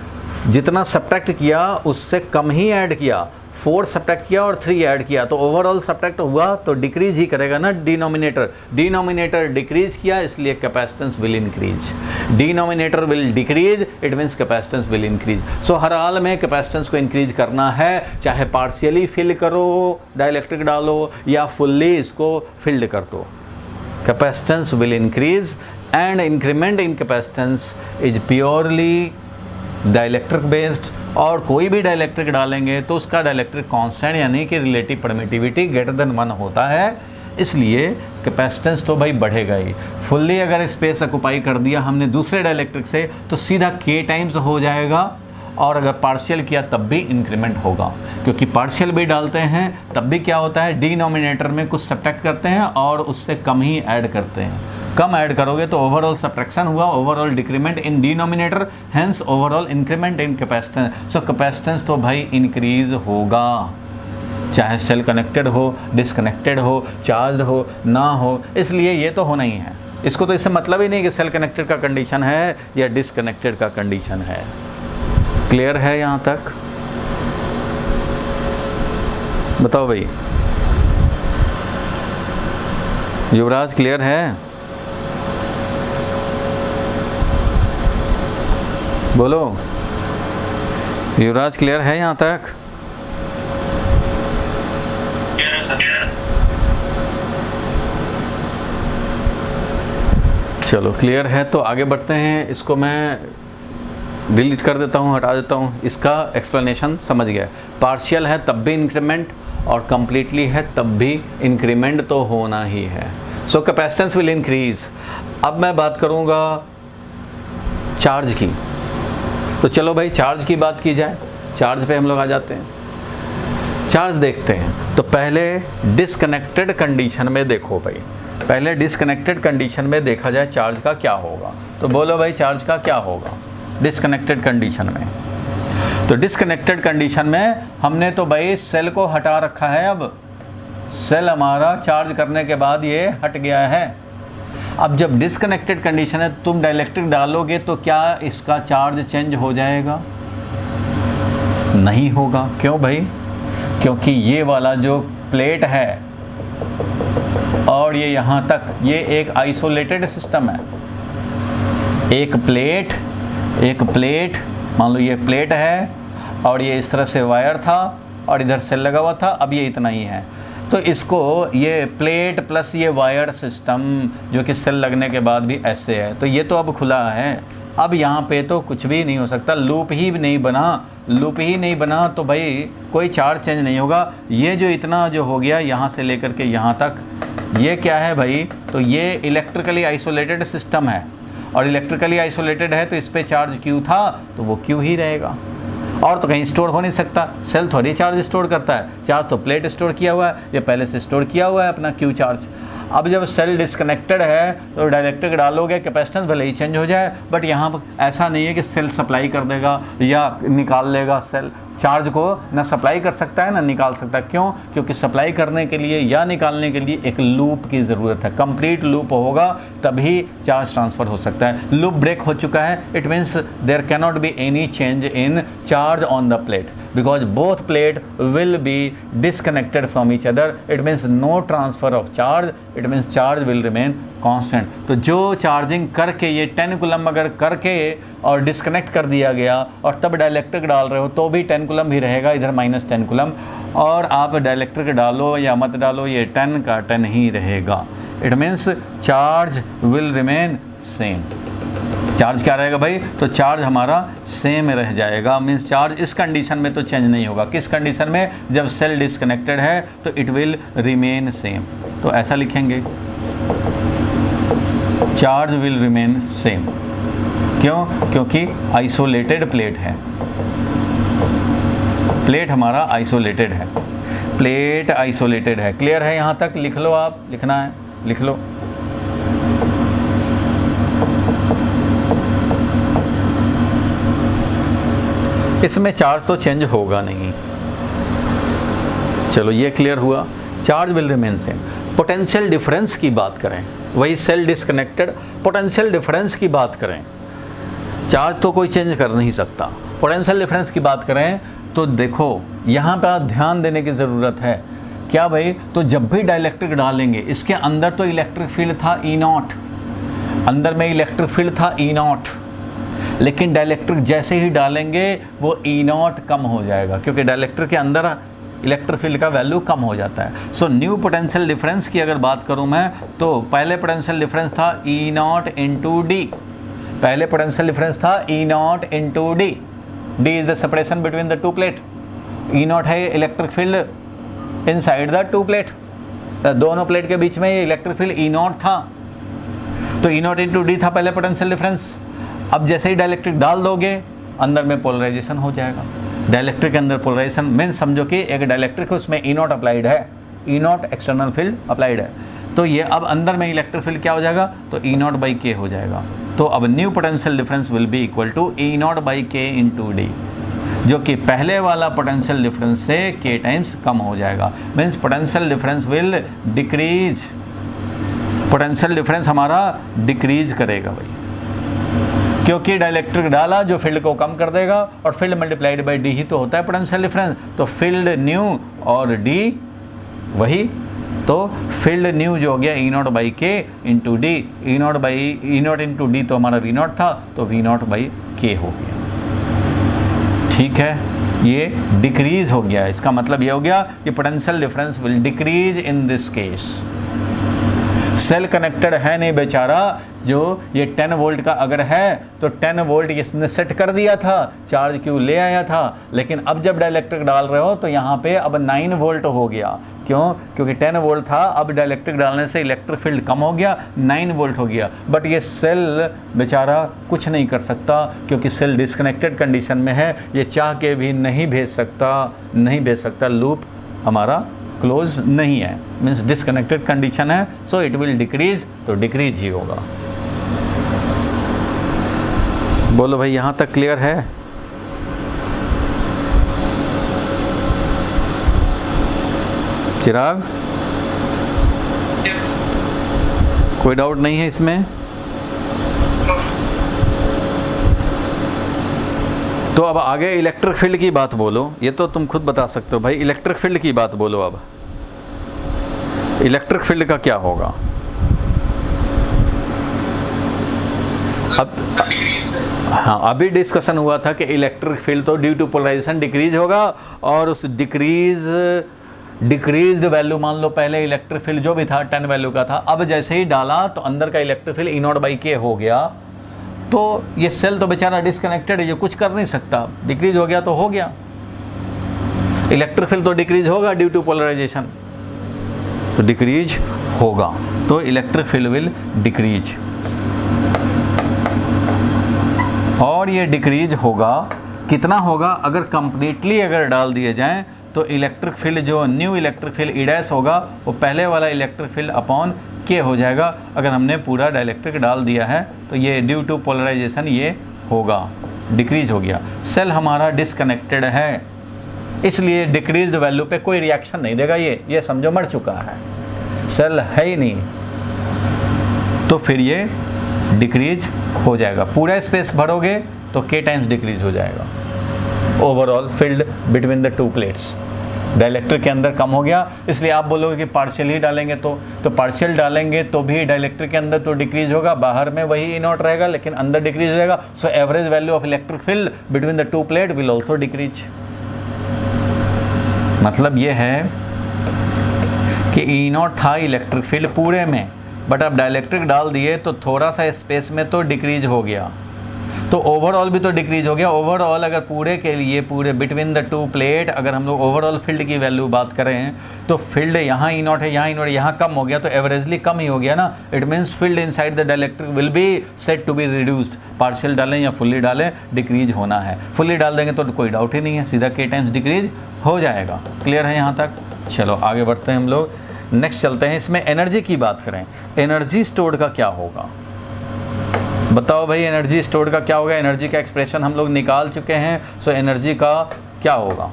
जितना सब्ट्रैक्ट किया उससे कम ही ऐड किया, 4 सब्ट्रैक्ट किया और 3 ऐड किया, तो ओवरऑल सब्ट्रैक्ट हुआ तो डिक्रीज ही करेगा ना डिनोमिनेटर। डिनोमिनेटर डिक्रीज किया इसलिए capacitance will increase. Denominator will decrease, it means capacitance will increase. So हर हाल में कैपेसिटेंस को इंक्रीज करना है, चाहे पार्शियली फिल करो, डाइलेक्ट्रिक डालो, या फुल्ली इसको फिल्ड कर दो। Capacitance will increase and increment in capacitance is purely dielectric based. और कोई भी डाइलेक्ट्रिक डालेंगे तो उसका डाइलेक्ट्रिक कांस्टेंट यानी कि रिलेटिव परमिटिविटी ग्रेटर देन 1 होता है, इसलिए कैपेसिटेंस तो भाई बढ़ेगा ही। फुल्ली अगर स्पेस ऑक्युपाई कर दिया हमने दूसरे डाइलेक्ट्रिक से तो सीधा k टाइम्स हो जाएगा, और अगर पार्शियल किया तब भी इंक्रीमेंट होगा, क्योंकि पार्शियल भी डालते हैं तब भी क्या होता है, डिनोमिनेटर में कुछ सब्ट्रैक्ट करते हैं और उससे कम ही ऐड करते हैं। कम ऐड करोगे तो ओवरऑल सब्ट्रैक्शन हुआ, overall decrement in denominator, hence overall increment in capacitance. So capacitance तो भाई इंक्रीज होगा, चाहे सेल कनेक्टेड हो, डिसकनेक्टेड हो, चार्ज हो, ना हो, इसलिए ये तो होना ही है। इसको तो इससे मतलब ही नहीं कि सेल कनेक्टेड का कंडीशन है या डिसकनेक्टेड का कंडीशन है। क्लियर है यहाँ तक? बताओ भाई, युवराज क्लियर है? बोलो, युवराज क्लियर है यहाँ तक? चलो क्लियर है तो आगे बढ़ते हैं। इसको मैं डिलीट कर देता हूँ, हटा देता हूँ, इसका एक्सप्लेनेशन समझ गया। पार्शियल है तब भी इंक्रीमेंट और कंप्लीटली है तब भी इंक्रीमेंट तो होना ही है। सो कैपेसिटेंस विल इंक्रीज। अब मैं बात करूँगा चार्ज की। तो चलो भाई चार्ज की बात की जाए, चार्ज पे हम लोग आ जाते हैं। चार्ज देखते हैं तो पहले डिसकनेक्टेड कंडीशन में देखो भाई, पहले डिसकनेक्टेड कंडीशन में देखा जाए चार्ज का क्या होगा। तो बोलो भाई चार्ज का क्या होगा डिसकनेक्टेड कंडीशन में। तो डिसकनेक्टेड कंडीशन में हमने तो भाई सेल को हटा रखा है। अब सेल हमारा चार्ज करने के बाद ये हट गया है। अब जब डिसकनेक्टेड कंडीशन है, तुम डाइलेक्ट्रिक डालोगे तो क्या इसका चार्ज चेंज हो जाएगा? नहीं होगा। क्यों भाई? क्योंकि ये वाला जो प्लेट है और ये यहाँ तक, ये एक आइसोलेटेड सिस्टम है। एक प्लेट मान लो ये प्लेट है और ये इस तरह से वायर था और इधर सेल लगा हुआ था, अब ये इतना ही है। तो इसको ये प्लेट प्लस ये वायर सिस्टम जो कि सेल लगने के बाद भी ऐसे है, तो ये तो अब खुला है। अब यहाँ पे तो कुछ भी नहीं हो सकता, लूप ही नहीं बना तो भाई कोई चार्ज चेंज नहीं होगा। ये जो इतना जो हो गया यहाँ से लेकर के यहाँ तक, ये क्या है भाई? तो ये इलेक्ट्रिकली आइसोलेटेड सिस्टम है और इलेक्ट्रिकली आइसोलेटेड है तो इस पर चार्ज क्यू था तो वो क्यू ही रहेगा, और तो कहीं स्टोर हो नहीं सकता। सेल थोड़ी चार्ज स्टोर करता है, चार्ज तो प्लेट स्टोर किया हुआ है, ये पहले से स्टोर किया हुआ है अपना क्यू चार्ज। अब जब सेल डिसकनेक्टेड है तो डाइलेक्ट्रिक डालोगे, कैपेसिटेंस भले ही चेंज हो जाए, बट यहाँ पर ऐसा नहीं है कि सेल सप्लाई कर देगा या निकाल लेगा सेल, चार्ज को ना सप्लाई कर सकता है ना निकाल सकता है। क्यों? क्योंकि सप्लाई करने के लिए या निकालने के लिए एक लूप की ज़रूरत है। कंप्लीट लूप होगा तभी चार्ज ट्रांसफ़र हो सकता है। लूप ब्रेक हो चुका है, it means there cannot be any change in charge on the plate because both plate will be disconnected from each other. It means no transfer of charge, it means charge will remain constant. तो जो चार्जिंग करके ये 10 कूलम अगर करके और डिस्कनेक्ट कर दिया गया और तब डाइलेक्ट्रिक डाल रहे हो तो भी 10 कूलम ही रहेगा, इधर -10 कूलम, और आप डाइलेक्ट्रिक डालो या मत डालो ये 10 का 10 ही रहेगा। It means charge will remain same. Charge क्या रहेगा भाई? तो चार्ज हमारा सेम रह जाएगा। मीन्स चार्ज इस कंडीशन में तो चेंज नहीं होगा। किस कंडीशन में? जब सेल डिस्कनेक्टेड है तो इट विल रिमेन सेम। तो ऐसा लिखेंगे, चार्ज विल रिमेन सेम। क्यों? क्योंकि आइसोलेटेड प्लेट है, प्लेट हमारा आइसोलेटेड है, प्लेट आइसोलेटेड है। क्लियर है? यहाँ तक लिख लो, आप लिखना है लिख लो। इसमें चार्ज तो चेंज होगा नहीं। चलो ये क्लियर हुआ, charge will remain same. Potential difference की बात करें, वही सेल डिस्कनेक्टेड, पोटेंशियल डिफरेंस की बात करें, चार्ज तो कोई चेंज कर नहीं सकता। पोटेंशियल डिफरेंस की बात करें तो देखो यहाँ पर ध्यान देने की ज़रूरत है। क्या भाई? तो जब भी डाइलेक्ट्रिक डालेंगे, इसके अंदर तो इलेक्ट्रिक फील्ड था E0, अंदर में इलेक्ट्रिक फील्ड था E0, लेकिन डाइलेक्ट्रिक जैसे ही डालेंगे वो E0 कम हो जाएगा क्योंकि डाइलेक्ट्रिक के अंदर इलेक्ट्रिक फील्ड का वैल्यू कम हो जाता है। सो न्यू पोटेंशियल डिफरेंस की अगर बात करूं मैं तो पहले पोटेंशियल डिफरेंस था E0 इंटू डी। पहले पोटेंशियल डिफरेंस था E0 into D. D is the separation between the two plate. E0 है electric field inside the two plate, दोनों प्लेट के बीच में ये इलेक्ट्रिक फील्ड E0 था। तो E0 इंटू डी था पहले पोटेंशियल डिफरेंस। अब जैसे ही डाइलेक्ट्रिक डाल दोगे अंदर में पोलराइजेशन हो जाएगा। डाइलेक्ट्रिक के अंदर पोलराइजेशन मीन्स समझो कि एक डाइलेक्ट्रिक है उसमें E0 अप्लाइड है, E0 एक्सटर्नल फील्ड अप्लाइड है, तो ये अब अंदर में इलेक्ट्रिक फील्ड क्या हो जाएगा? तो E0 बाई के हो जाएगा। तो अब new potential difference will be equal to E0 by K into d, जो कि पहले वाला पोटेंशियल डिफरेंस से के टाइम्स कम हो जाएगा। Means potential difference will decrease, potential difference हमारा डिक्रीज करेगा भाई, क्योंकि डाइलेक्ट्रिक डाला जो फील्ड को कम कर देगा और फील्ड मल्टीप्लाइड बाई डी ही तो होता है पोटेंशियल डिफरेंस। तो फील्ड न्यू और डी वही, तो फील्ड न्यू जो हो गया E0 by K into D, E0 into D तो हमारा V0 था, तो V0 बाई के हो गया। ठीक है, ये डिक्रीज हो गया। इसका मतलब ये हो गया कि potential difference will decrease in this case. Cell connected है नहीं बेचारा, जो ये 10 वोल्ट का अगर है तो 10 वोल्ट इसने सेट कर दिया था, चार्ज क्यों ले आया था, लेकिन अब जब डाइलेक्ट्रिक डाल रहे हो तो यहाँ पे अब 9 वोल्ट हो गया। क्यों? क्योंकि 10 वोल्ट था, अब डाइलेक्ट्रिक डालने से इलेक्ट्रिक फील्ड कम हो गया, 9 वोल्ट हो गया। बट ये सेल बेचारा कुछ नहीं कर सकता क्योंकि सेल डिस्कनेक्टेड कंडीशन में है, ये चाह के भी नहीं भेज सकता, लूप हमारा क्लोज नहीं है, मीन्स डिस्कनेक्टेड कंडीशन है। सो इट विल डिक्रीज, तो डिक्रीज ही होगा। बोलो भाई, यहाँ तक क्लियर है? चिराग, कोई डाउट नहीं है इसमें? तो अब आगे इलेक्ट्रिक फील्ड की बात बोलो। ये तो तुम खुद बता सकते हो भाई, इलेक्ट्रिक फील्ड की बात बोलो। अब इलेक्ट्रिक फील्ड का क्या होगा? अब हाँ, अभी डिस्कशन हुआ था कि इलेक्ट्रिक फील्ड तो ड्यू टू पोलराइजेशन डिक्रीज होगा, और उस डिक्रीज्ड वैल्यू मान लो पहले इलेक्ट्रिक फील्ड जो भी था 10 वैल्यू का था, अब जैसे ही डाला तो अंदर का इलेक्ट्रिक फील्ड E0 बाई के हो गया। तो ये सेल तो बेचारा डिस्कनेक्टेड है, ये कुछ कर नहीं सकता, डिक्रीज हो गया तो हो गया। इलेक्ट्रिक फील्ड तो डिक्रीज होगा ड्यू टू पोलराइजेशन, तो डिक्रीज होगा, तो इलेक्ट्रिक फील्ड विल डिक्रीज। और ये डिक्रीज होगा, कितना होगा? अगर कंप्लीटली अगर डाल दिए जाएं तो इलेक्ट्रिक फील्ड जो new electric field E dash होगा वो पहले वाला इलेक्ट्रिक फील्ड अपॉन के हो जाएगा। अगर हमने पूरा डाइलेक्ट्रिक डाल दिया है तो ये ड्यू टू पोलराइजेशन ये होगा, डिक्रीज हो गया। सेल हमारा डिस्कनेक्टेड है, इसलिए डिक्रीज्ड वैल्यू पे कोई रिएक्शन नहीं देगा, ये समझो मर चुका है, सेल है ही नहीं, तो फिर ये डिक्रीज हो जाएगा। पूरा स्पेस भरोगे तो k टाइम्स डिक्रीज हो जाएगा। Overall field between the two plates dielectric के अंदर कम हो गया, इसलिए आप बोलोगे कि पार्शियल ही डालेंगे तो पार्शियल डालेंगे तो भी डाइलेक्ट्रिक के अंदर तो डिक्रीज होगा, बाहर में वही ई नॉट रहेगा लेकिन अंदर डिक्रीज हो जाएगा। So average value of electric field between the two plate will also decrease. मतलब ये है कि ई नॉट था इलेक्ट्रिक फील्ड पूरे में, बट आप डाइलेक्ट्रिक डाल दिए तो थोड़ा सा स्पेस में तो डिक्रीज हो गया, तो ओवरऑल भी तो डिक्रीज हो गया। ओवरऑल अगर पूरे के लिए पूरे बिटवीन द टू प्लेट अगर हम लोग ओवरऑल फील्ड की वैल्यू बात करें तो फील्ड यहाँ ई नॉट है, यहाँ ई नॉट, यहाँ कम हो गया, तो एवरेजली कम ही हो गया ना। It means field inside the dielectric will be set to be reduced. Partial डालें या फुल्ली डालें, डिक्रीज होना है। फुल्ली डाल देंगे तो कोई डाउट ही नहीं है, सीधा k टाइम्स डिक्रीज हो जाएगा। क्लियर है यहाँ तक? चलो आगे बढ़ते हैं हम लोग, नेक्स्ट चलते हैं। इसमें एनर्जी की बात करें, एनर्जी स्टोर्ड का क्या होगा? बताओ भाई, एनर्जी स्टोर्ड का क्या होगा? एनर्जी का एक्सप्रेशन हम लोग निकाल चुके हैं, सो एनर्जी का क्या होगा?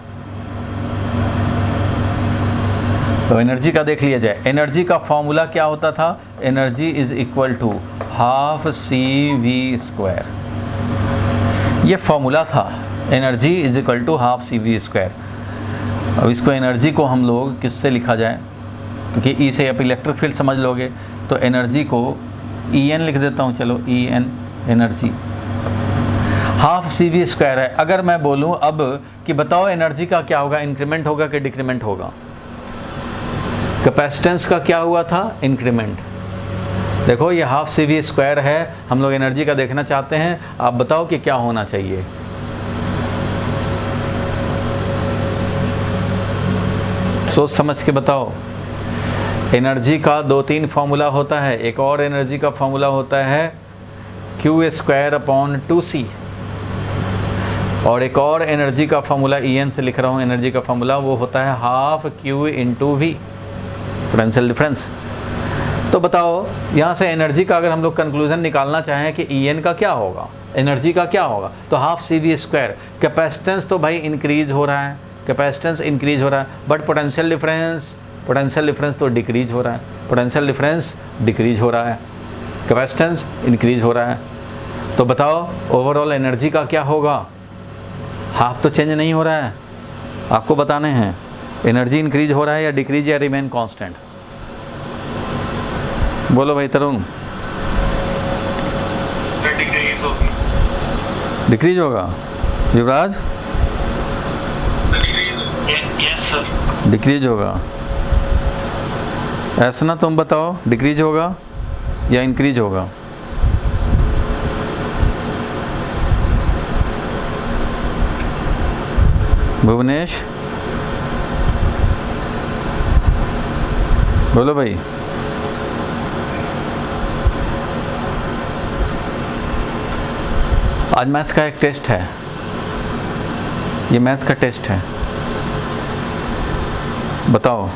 तो एनर्जी का देख लिया जाए। एनर्जी का फॉर्मूला क्या होता था? Energy is equal to half CV²। ये फॉर्मूला था, energy is equal to half CV²। अब इसको एनर्जी को हम लोग किससे लिखा जाए, क्योंकि ई से आप इलेक्ट्रिक फील्ड समझ लोगे, तो एनर्जी को En लिख देता हूँ। चलो En एनर्जी हाफ CV² है। अगर मैं बोलूँ अब कि बताओ एनर्जी का क्या होगा, इंक्रीमेंट होगा कि डिक्रीमेंट होगा? कैपेसिटेंस का क्या हुआ था? इंक्रीमेंट। देखो ये हाफ CV² है, हम लोग एनर्जी का देखना चाहते हैं, आप बताओ कि क्या होना चाहिए? सोच समझ के बताओ। एनर्जी का 2-3 फार्मूला होता है। एक और एनर्जी का फार्मूला होता है Q²/2C, और एक और एनर्जी का फार्मूला En से लिख रहा हूँ, एनर्जी का फार्मूला वो होता है half Q × V, potential difference. तो बताओ यहाँ से एनर्जी का अगर हम लोग कंक्लूजन निकालना चाहें कि En का क्या होगा, एनर्जी का क्या होगा, तो हाफ CV²। कैपेसिटेंस तो भाई इंक्रीज हो रहा है, कैपेसिटेंस इंक्रीज हो रहा है, बट पोटेंशियल डिफरेंस तो डिक्रीज हो रहा है, पोटेंशियल डिफरेंस डिक्रीज हो रहा है, कैपेसिटेंस इंक्रीज हो रहा है। तो बताओ ओवरऑल एनर्जी का क्या होगा? हाफ तो चेंज नहीं हो रहा है, आपको बताने हैं एनर्जी इंक्रीज हो रहा है या डिक्रीज या रिमेन कांस्टेंट? बोलो भाई तरुण। डिक्रीज होगा। युवराज? डिक्रीज होगा। ऐसा ना तुम बताओ, डिक्रीज होगा या इंक्रीज होगा? भुवनेश बोलो भाई। आज मैथ्स का एक टेस्ट है, ये मैथ्स का टेस्ट है, बताओ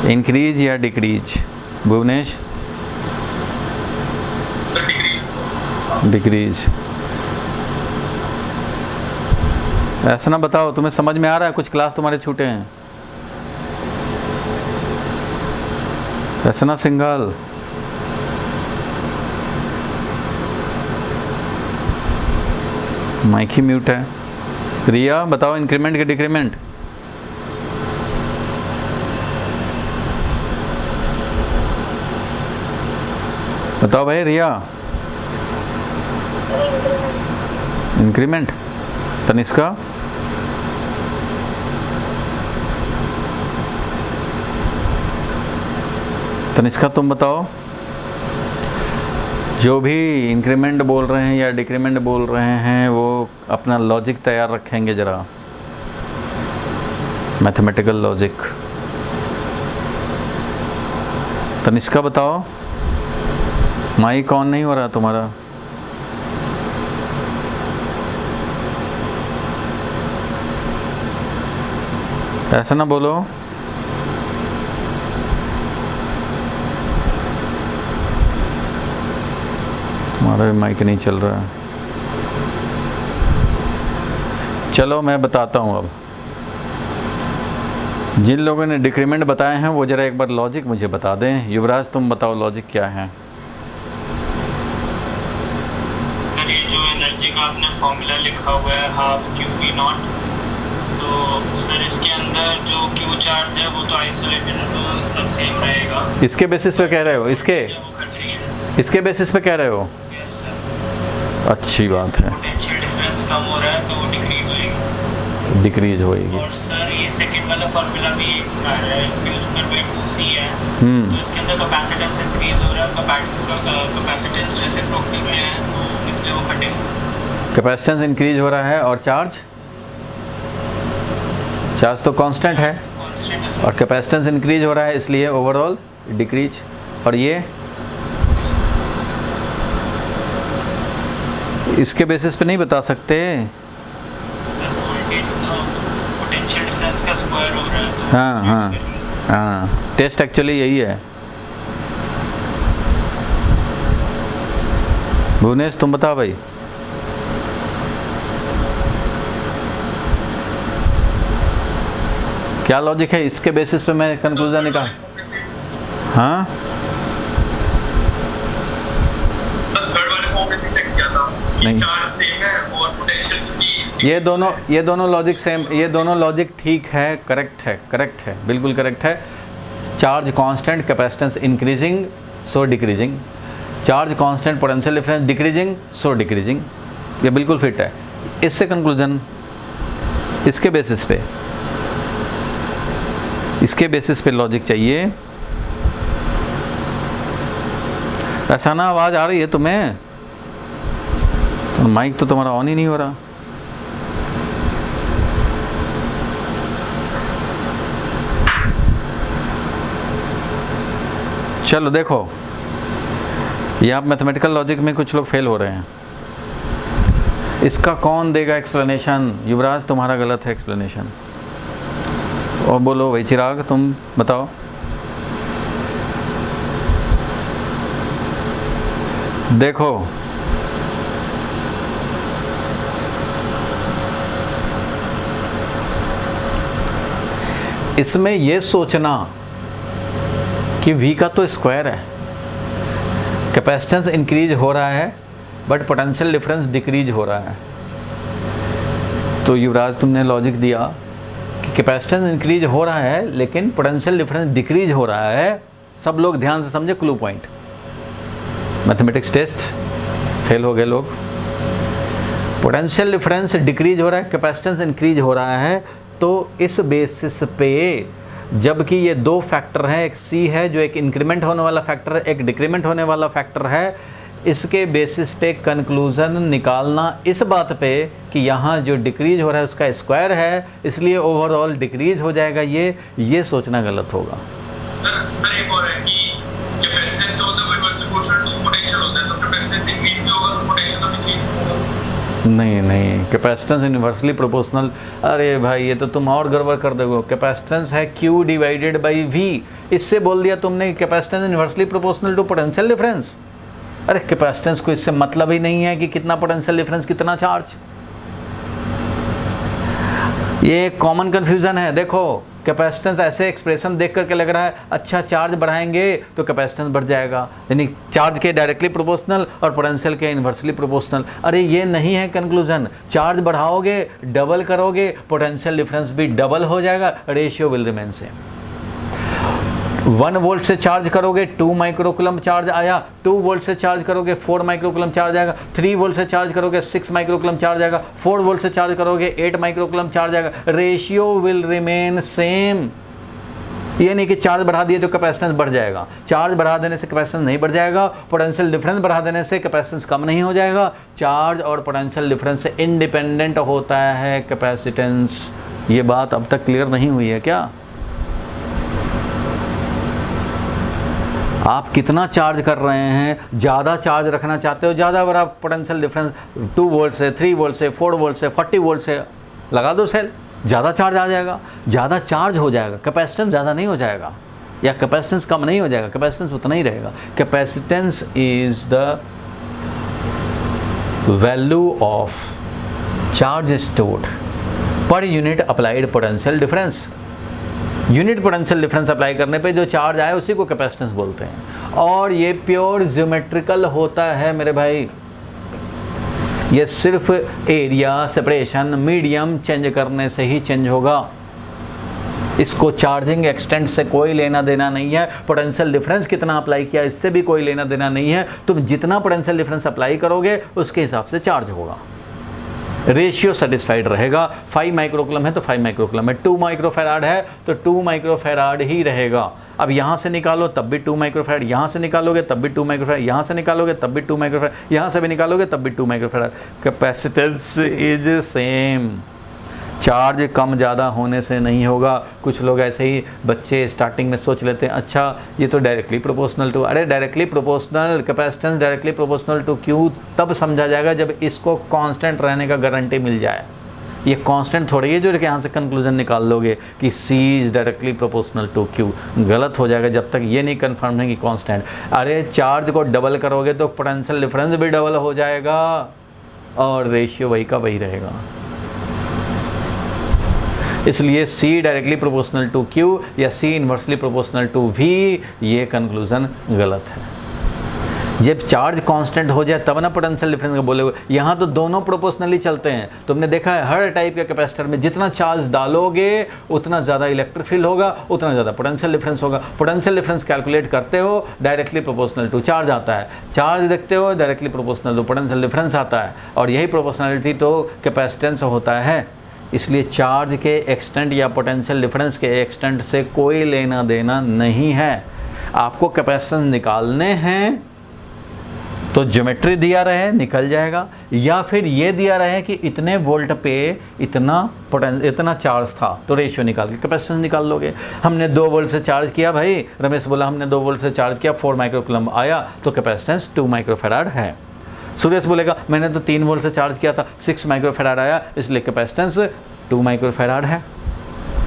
इंक्रीज या डिक्रीज? भुवनेश? डिक्रीज। ऐसा ना बताओ, तुम्हें समझ में आ रहा है? कुछ क्लास तुम्हारे छूटे हैं। ऐसा ना सिंघाल? माइक ही म्यूट है। रिया बताओ इंक्रीमेंट के डिक्रीमेंट? बताओ भाई रिया। इंक्रीमेंट। तनिष्का? तनिष्का तुम बताओ। जो भी इंक्रीमेंट बोल रहे हैं या डिक्रीमेंट बोल रहे हैं वो अपना लॉजिक तैयार रखेंगे ज़रा, मैथमेटिकल लॉजिक। तनिष्का बताओ। माइक ऑन नहीं हो रहा तुम्हारा। ऐसा ना बोलो। तुम्हारा भी माइक नहीं चल रहा है। चलो मैं बताता हूँ अब। जिन लोगों ने डिक्रीमेंट बताए हैं वो ज़रा एक बार लॉजिक मुझे बता दें। युवराज तुम बताओ लॉजिक क्या है? सर ये जो एनर्जी का आपने फॉर्मूला लिखा हुआ है हाफ क्यू वी नॉट, तो सर इसके अंदर जो क्यू चार्ज है वो तो आइसोलेटेड तो सेम रहेगा। इसके बेसिस पे कह रहे हो? इसके बेसिस पे कह रहे हो? Yes sir. अच्छी बात है, पोटेंशियल डिफरेंस कम हो रहा है तो वो डिक्रीज होएगी। डिक्रीज होएगी। और सर ये सेकंड वाला फार्मूला भी आ रहा है, Q स्क्वायर बाई 2C है, तो इसके अंदर कैपेसिटेंस इंक्रीज हो रहा है, कैपेसिटेंस रेसिप्रोकल में है तो इसलिए वो कटिंग। कैपेसिटेंस इंक्रीज हो रहा है और चार्ज तो कांस्टेंट है, और कैपेसिटेंस इंक्रीज हो रहा है इसलिए ओवरऑल डिक्रीज। और ये इसके बेसिस पे नहीं बता सकते। पोटेंशियल डिफरेंस का स्क्वायर हो रहा है तो हाँ हाँ हाँ, टेस्ट एक्चुअली यही है। भुवनेश तुम बता भाई। क्या लॉजिक है? इसके बेसिस पे मैं कंक्लूजन निकाल। हाँ नहीं, ये दोनों लॉजिक सेम, ये दोनों लॉजिक ठीक है, करेक्ट है, बिल्कुल करेक्ट है। Charge constant, capacitance increasing so decreasing, charge constant, potential difference decreasing so decreasing, ये बिल्कुल फिट है। इससे कंक्लूजन इसके बेसिस पे लॉजिक चाहिए। ऐसा ना आवाज़ आ रही है तुम्हें? तो माइक तो तुम्हारा ऑन ही नहीं हो रहा। चलो देखो, ये आप मैथमेटिकल लॉजिक में कुछ लोग फेल हो रहे हैं। इसका कौन देगा एक्सप्लेनेशन? युवराज तुम्हारा गलत है एक्सप्लेनेशन। और बोलो भाई चिराग तुम बताओ। देखो इसमें ये सोचना कि V का तो स्क्वायर है, कैपेसिटेंस इंक्रीज हो रहा है बट पोटेंशियल डिफरेंस डिक्रीज हो रहा है। तो युवराज तुमने लॉजिक दिया कि कैपेसिटेंस इंक्रीज हो रहा है लेकिन पोटेंशियल डिफरेंस डिक्रीज हो रहा है। सब लोग ध्यान से समझे clue point. Mathematics test fail हो गए लोग। पोटेंशियल डिफरेंस डिक्रीज हो रहा है, कैपेसिटेंस इंक्रीज हो रहा है, तो इस बेसिस पे जबकि ये दो फैक्टर हैं, एक C है जो एक इंक्रीमेंट होने वाला फैक्टर है, एक डिक्रीमेंट होने वाला फैक्टर है, इसके बेसिस पे कंक्लूज़न निकालना इस बात पे कि यहाँ जो डिक्रीज हो रहा है उसका स्क्वायर है इसलिए ओवरऑल डिक्रीज हो जाएगा, ये सोचना गलत होगा। सर एक और है कि कैपेसिटेंस जो होता है वो इनवर्सली प्रोपोर्शनल टू पोटेंशियल होता है, तो कैपेसिटेंस इंक्रीज भी होगा तो पोटेंशियल तो डिक्रीज होगा। नहीं, कैपेसिटेंस इनवर्सली प्रोपोर्शनल। अरे भाई ये तो तुम और गड़बड़ कर दोगे। कैपेसिटेंस है Q डिवाइडेड बाई V। इससे बोल दिया तुमने capacitance inversely proportional to potential difference. अरे कैपेसिटेंस को इससे मतलब ही नहीं है कि कितना पोटेंशियल डिफरेंस कितना चार्ज। ये कॉमन कंफ्यूजन है। देखो कैपेसिटेंस ऐसे एक्सप्रेशन देख करके लग रहा है अच्छा चार्ज बढ़ाएंगे तो कैपेसिटेंस बढ़ जाएगा, यानी चार्ज के डायरेक्टली प्रोपोर्शनल और पोटेंशियल के इन्वर्सली प्रोपोर्शनल। अरे ये नहीं है कंक्लूजन। चार्ज बढ़ाओगे, डबल करोगे, पोटेंशियल डिफरेंस भी डबल हो जाएगा, ratio will remain same. 1 volt से चार्ज करोगे 2 माइक्रोकूलम चार्ज आया, 2 वोल्ट से चार्ज करोगे 4 माइक्रोकूलम चार्ज आएगा, 3 वोल्ट से चार्ज करोगे 6 माइक्रोकूलम चार्ज आएगा, 4 वोल्ट से चार्ज करोगे 8 माइक्रोकूलम चार्ज आएगा, रेशियो विल रिमेन सेम। ये नहीं कि चार्ज बढ़ा दिए तो कैपेसिटेंस बढ़ जाएगा, चार्ज बढ़ा देने से कैपेसिटेंस नहीं बढ़ जाएगा, पोटेंशियल डिफरेंस बढ़ा देने से कैपेसिटेंस कम नहीं हो जाएगा। चार्ज और पोटेंशियल डिफरेंस से इंडिपेंडेंट होता है कैपेसिटेंस। ये बात अब तक क्लियर नहीं हुई है क्या? आप कितना चार्ज कर रहे हैं, ज़्यादा चार्ज रखना चाहते हो, ज़्यादा बड़ा पोटेंशियल डिफरेंस 2 वोल्ट से 3 वोल्ट से 4 वोल्ट से 40 वोल्ट से लगा दो सेल, ज़्यादा चार्ज आ जाएगा, ज़्यादा चार्ज हो जाएगा, कैपेसिटेंस ज़्यादा नहीं हो जाएगा या कैपेसिटेंस कम नहीं हो जाएगा, कैपेसिटेंस उतना ही रहेगा। Capacitance is the value of charge stored per unit applied potential difference. Unit potential difference apply करने पे जो चार्ज आए उसी को कैपेसिटेंस बोलते हैं। और ये प्योर ज्योमेट्रिकल होता है मेरे भाई, ये सिर्फ एरिया, सेपरेशन, मीडियम चेंज करने से ही चेंज होगा। इसको चार्जिंग एक्सटेंट से कोई लेना देना नहीं है। पोटेंशियल डिफरेंस कितना अप्लाई किया इससे भी कोई लेना देना नहीं है। तुम जितना पोटेंशियल डिफरेंस अप्लाई करोगे उसके हिसाब से चार्ज होगा, रेशियो सेटिस्फाइड रहेगा। 5 माइक्रोकूलम है तो 5 माइक्रोकूलम है, 2 माइक्रोफैराड है तो 2 माइक्रोफैराड ही रहेगा। अब यहाँ से निकालो तब भी 2 माइक्रोफैराड, यहाँ से निकालोगे तब भी 2 माइक्रोफैराड, यहाँ से निकालोगे तब भी 2 माइक्रोफैराड, यहाँ से भी निकालोगे तब भी 2 microfarad. Capacitance is same, charge कम ज़्यादा होने से नहीं होगा। कुछ लोग ऐसे ही बच्चे स्टार्टिंग में सोच लेते हैं अच्छा ये तो डायरेक्टली प्रोपोर्शनल टू, अरे directly proportional capacitance directly proportional to Q तब समझा जाएगा जब इसको कांस्टेंट रहने का गारंटी मिल जाए। ये कांस्टेंट थोड़ी है जो कि यहाँ से कंक्लूजन निकाल लोगे कि C is directly proportional to Q, गलत हो जाएगा जब तक ये नहीं कन्फर्म है कि कांस्टेंट। अरे चार्ज को डबल करोगे तो पोटेंशियल डिफरेंस भी डबल हो जाएगा और रेशियो वही का वही रहेगा। इसलिए C directly proportional to Q या C inversely proportional to V, ये कंक्लूजन गलत है। जब चार्ज कांस्टेंट हो जाए तब ना पोटेंशियल डिफरेंस का बोले। यहाँ तो दोनों प्रोपोर्शनली चलते हैं। तुमने देखा है हर टाइप के कैपेसिटर में जितना चार्ज डालोगे उतना ज़्यादा इलेक्ट्रिक फील्ड होगा, उतना ज़्यादा पोटेंशियल डिफरेंस होगा। पोटेंशियल डिफरेंस कैलकुलेट करते हो डायरेक्टली प्रोपोर्शनल टू चार्ज आता है, चार्ज देखते हो directly proportional to potential difference आता है, और यही प्रोपोर्शनलिटी तो कैपेसिटेंस होता है। इसलिए चार्ज के एक्सटेंट या पोटेंशियल डिफरेंस के एक्सटेंट से कोई लेना देना नहीं है। आपको कैपेसिटेंस निकालने हैं तो ज्योमेट्री दिया रहे निकल जाएगा, या फिर ये दिया रहे कि इतने वोल्ट पे इतना चार्ज था तो रेशियो निकाल के कैपेसिटेंस निकाल लोगे। हमने 2 वोल्ट से चार्ज किया भाई, रमेश बोला हमने 2 वोल्ट से चार्ज किया 4 माइक्रोकूलम आया तो कैपेसिटेंस 2 माइक्रोफैराड है। सुरेश बोलेगा मैंने तो 3 वोल्ट से चार्ज किया था 6 माइक्रोफैराड आया इसलिए कैपेसिटेंस 2 माइक्रोफैराड है।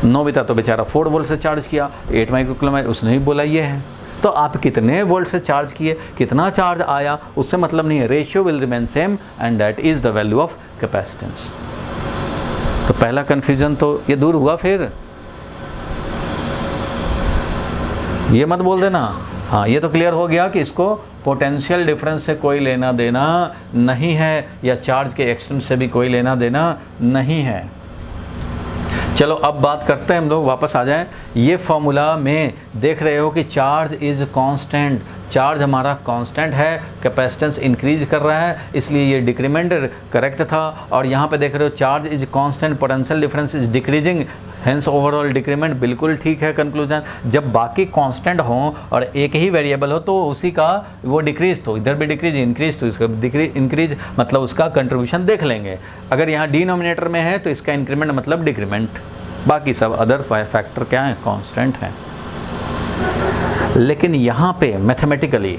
नोबिता तो बेचारा 4 वोल्ट से चार्ज किया 8 माइक्रोकूलम है, उसने भी बोला ये है। तो आप कितने वोल्ट से चार्ज किए, कितना चार्ज आया उससे मतलब नहीं है, ratio will remain same and that is the value of capacitance. तो पहला कन्फ्यूजन तो ये दूर हुआ। फिर ये मत बोल देना, हाँ ये तो क्लियर हो गया कि इसको पोटेंशियल डिफरेंस से कोई लेना देना नहीं है या चार्ज के एक्सटेंट से भी कोई लेना देना नहीं है। चलो अब बात करते हैं हम लोग, वापस आ जाएं। ये फॉर्मूला में देख रहे हो कि चार्ज इज़ कांस्टेंट, चार्ज हमारा कांस्टेंट है, कैपेसिटेंस इंक्रीज कर रहा है इसलिए ये डिक्रीमेंट करेक्ट था। और यहाँ पे देख रहे हो charge is constant, potential difference is decreasing, hence overall decrement, बिल्कुल ठीक है कंक्लूजन। जब बाकी कांस्टेंट हों और एक ही वेरिएबल हो तो उसी का वो डिक्रीज, तो इधर भी डिक्रीज, इंक्रीज तो इसका इंक्रीज, मतलब उसका कंट्रीब्यूशन देख लेंगे। अगर यहाँ डिनोमिनेटर में है तो इसका इंक्रीमेंट मतलब डिक्रीमेंट, बाकी सब अदर फैक्टर क्या है, कांस्टेंट हैं। लेकिन यहाँ पे मैथमेटिकली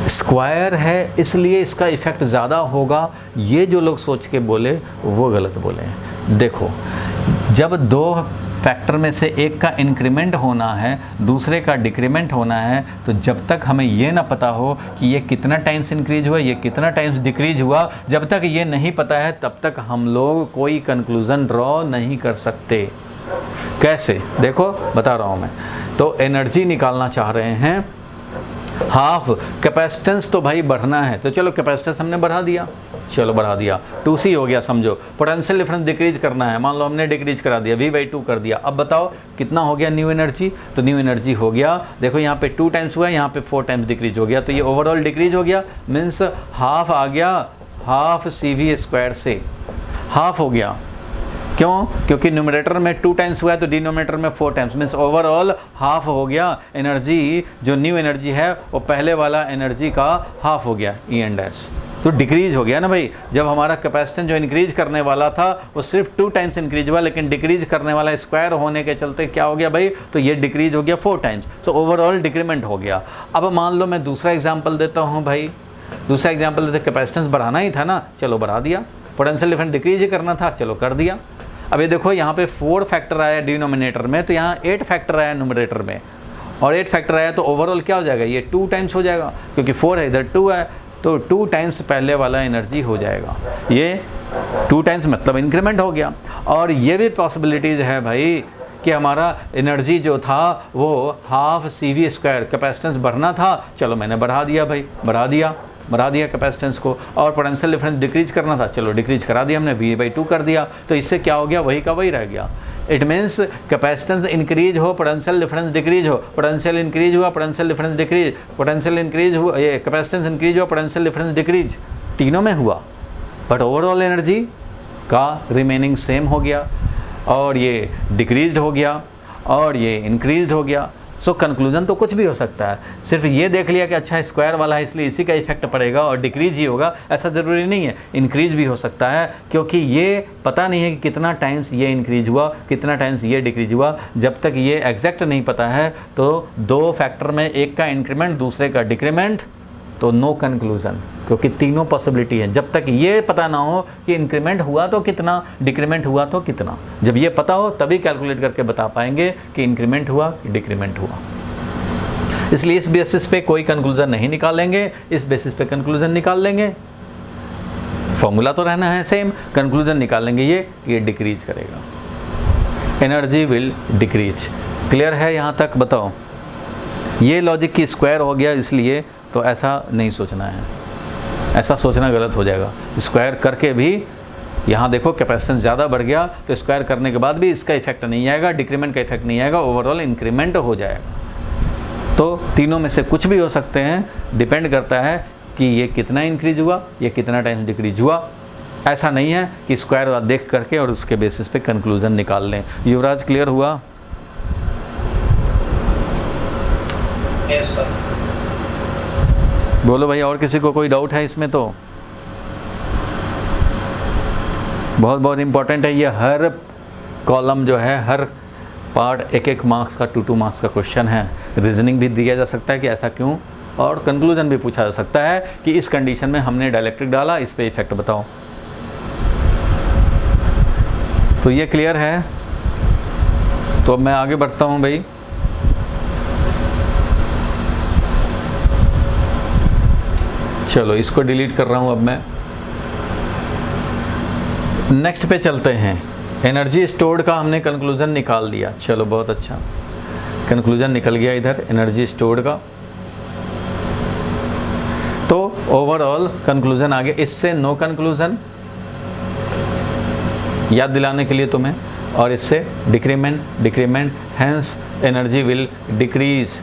स्क्वायर है इसलिए इसका इफेक्ट ज़्यादा होगा, ये जो लोग सोच के बोले वो गलत बोले हैं। देखो जब 2 फैक्टर में से एक का इंक्रीमेंट होना है दूसरे का डिक्रीमेंट होना है, तो जब तक हमें ये ना पता हो कि ये कितना टाइम्स इंक्रीज हुआ ये कितना टाइम्स डिक्रीज हुआ, जब तक ये नहीं पता है तब तक हम लोग कोई कंक्लूज़न ड्रॉ नहीं कर सकते। कैसे, देखो बता रहा हूँ मैं। तो एनर्जी निकालना चाह रहे हैं हाफ, कैपेसिटेंस तो भाई बढ़ना है तो चलो कैपेसिटेंस हमने बढ़ा दिया, चलो बढ़ा दिया 2C हो गया समझो। पोटेंशियल डिफरेंस डिक्रीज करना है, मान लो हमने डिक्रीज करा दिया V/2 कर दिया। अब बताओ कितना हो गया न्यू एनर्जी, तो न्यू एनर्जी हो गया, देखो यहाँ पे 2 टाइम्स हुआ है, यहाँ पे 4 टाइम्स डिक्रीज हो गया, तो ये ओवरऑल डिक्रीज हो गया, मीन्स हाफ आ गया, हाफ CV² से हाफ हो गया। क्यों? क्योंकि न्यूमरेटर में 2 टाइम्स हुआ है तो डिनोमिनेटर में 4 टाइम्स, मीन्स ओवरऑल हाफ हो गया। एनर्जी जो न्यू एनर्जी है वो पहले वाला एनर्जी का हाफ हो गया, E&S, तो डिक्रीज हो गया ना भाई। जब हमारा कैपेसिटेंस जो इंक्रीज करने वाला था वो सिर्फ 2 टाइम्स इंक्रीज हुआ, लेकिन डिक्रीज करने वाला स्क्वायर होने के चलते क्या हो गया भाई, तो ये डिक्रीज हो गया 4 टाइम्स, तो ओवरऑल डिक्रीमेंट हो गया। अब मान लो मैं दूसरा एग्जाम्पल देता हूँ भाई, दूसरा एग्जाम्पल देते, कैपेसिटेंस बढ़ाना ही था ना, चलो बढ़ा दिया, पोटेंशियल डिफरेंस डिक्रीज ही करना था, चलो कर दिया। अब ये देखो यहाँ पे 4 फैक्टर आया डिनोमिनेटर में, तो यहाँ 8 फैक्टर आया न्यूमरेटर में, और 8 फैक्टर आया तो ओवरऑल क्या हो जाएगा, ये 2 टाइम्स हो जाएगा, क्योंकि 4 है इधर 2 है, तो 2 टाइम्स पहले वाला एनर्जी हो जाएगा। ये 2 टाइम्स मतलब इंक्रीमेंट हो गया। और ये भी पॉसिबिलिटीज़ है भाई कि हमारा एनर्जी जो था वो हाफ CV², कैपेसिटेंस बढ़ना था, चलो मैंने बढ़ा दिया भाई, बढ़ा दिया कैपेसिटेंस को। और पोटेंशियल डिफरेंस डिक्रीज करना था, चलो डिक्रीज करा दिया हमने, V/2 कर दिया। तो इससे क्या हो गया, वही का वही रह गया। इट मीन्स कैपेसिटेंस इंक्रीज हो, पोटेंशियल डिफरेंस डिक्रीज हो, पोटेंशियल इंक्रीज हुआ, potential difference decrease, potential increase हुआ, ये कैपेसिटेंस इंक्रीज हुआ, पोटेंशियल डिफरेंस डिक्रीज, तीनों में हुआ, बट ओवरऑल एनर्जी का रिमेनिंग सेम हो गया, और ये डिक्रीज्ड हो गया और ये इंक्रीज्ड हो गया। सो कंक्लूजन तो कुछ भी हो सकता है, सिर्फ ये देख लिया कि अच्छा स्क्वायर वाला है इसलिए इसी का इफेक्ट पड़ेगा और डिक्रीज ही होगा, ऐसा ज़रूरी नहीं है, इंक्रीज भी हो सकता है, क्योंकि ये पता नहीं है कि कितना टाइम्स ये इंक्रीज हुआ, कितना टाइम्स ये डिक्रीज हुआ। जब तक ये एग्जैक्ट नहीं पता है तो दो फैक्टर में एक का इंक्रीमेंट दूसरे का डिक्रीमेंट, तो नो कंक्लूजन, क्योंकि तीनों पॉसिबिलिटी है। जब तक ये पता ना हो कि इंक्रीमेंट हुआ तो कितना, डिक्रीमेंट हुआ तो कितना, जब ये पता हो तभी कैलकुलेट करके बता पाएंगे कि इंक्रीमेंट हुआ कि डिक्रीमेंट हुआ। इसलिए इस बेसिस पे कोई कंक्लूजन नहीं निकालेंगे, इस बेसिस पे कंक्लूजन निकाल लेंगे, फॉर्मूला तो रहना है सेम, कंक्लूजन निकालेंगे ये डिक्रीज करेगा, एनर्जी विल डिक्रीज। क्लियर है यहाँ तक, बताओ। ये लॉजिक की स्क्वायर हो गया, इसलिए तो ऐसा नहीं सोचना है, ऐसा सोचना गलत हो जाएगा। स्क्वायर करके भी यहाँ देखो कैपेसिटेंस ज़्यादा बढ़ गया तो स्क्वायर करने के बाद भी इसका इफेक्ट नहीं आएगा, डिक्रीमेंट का इफेक्ट नहीं आएगा, ओवरऑल इंक्रीमेंट हो जाएगा। तो तीनों में से कुछ भी हो सकते हैं, डिपेंड करता है कि ये कितना इंक्रीज हुआ, ये कितना टाइम डिक्रीज हुआ। ऐसा नहीं है कि स्क्वायर देख करके और उसके बेसिस पे कंक्लूजन निकाल लें। युवराज क्लियर हुआ? Yes sir. बोलो भाई, और किसी को कोई डाउट है इसमें? तो बहुत बहुत इम्पोर्टेंट है ये, हर कॉलम जो है, हर पार्ट एक मार्क्स का, 2 मार्क्स का क्वेश्चन है। रीजनिंग भी दिया जा सकता है कि ऐसा क्यों, और कंक्लूजन भी पूछा जा सकता है कि इस कंडीशन में हमने डाइलेक्ट्रिक डाला, इस पे इफेक्ट बताओ। तो ये क्लियर है, तो मैं आगे बढ़ता हूँ भाई। चलो इसको डिलीट कर रहा हूँ अब मैं, नेक्स्ट पे चलते हैं। एनर्जी स्टोर्ड का हमने कंक्लूजन निकाल दिया, चलो बहुत अच्छा, कंक्लूजन निकल गया इधर एनर्जी स्टोर्ड का। तो ओवरऑल कंक्लूजन आ गया, इससे नो कंक्लूजन याद दिलाने के लिए तुम्हें, और इससे decrement, hence energy will decrease.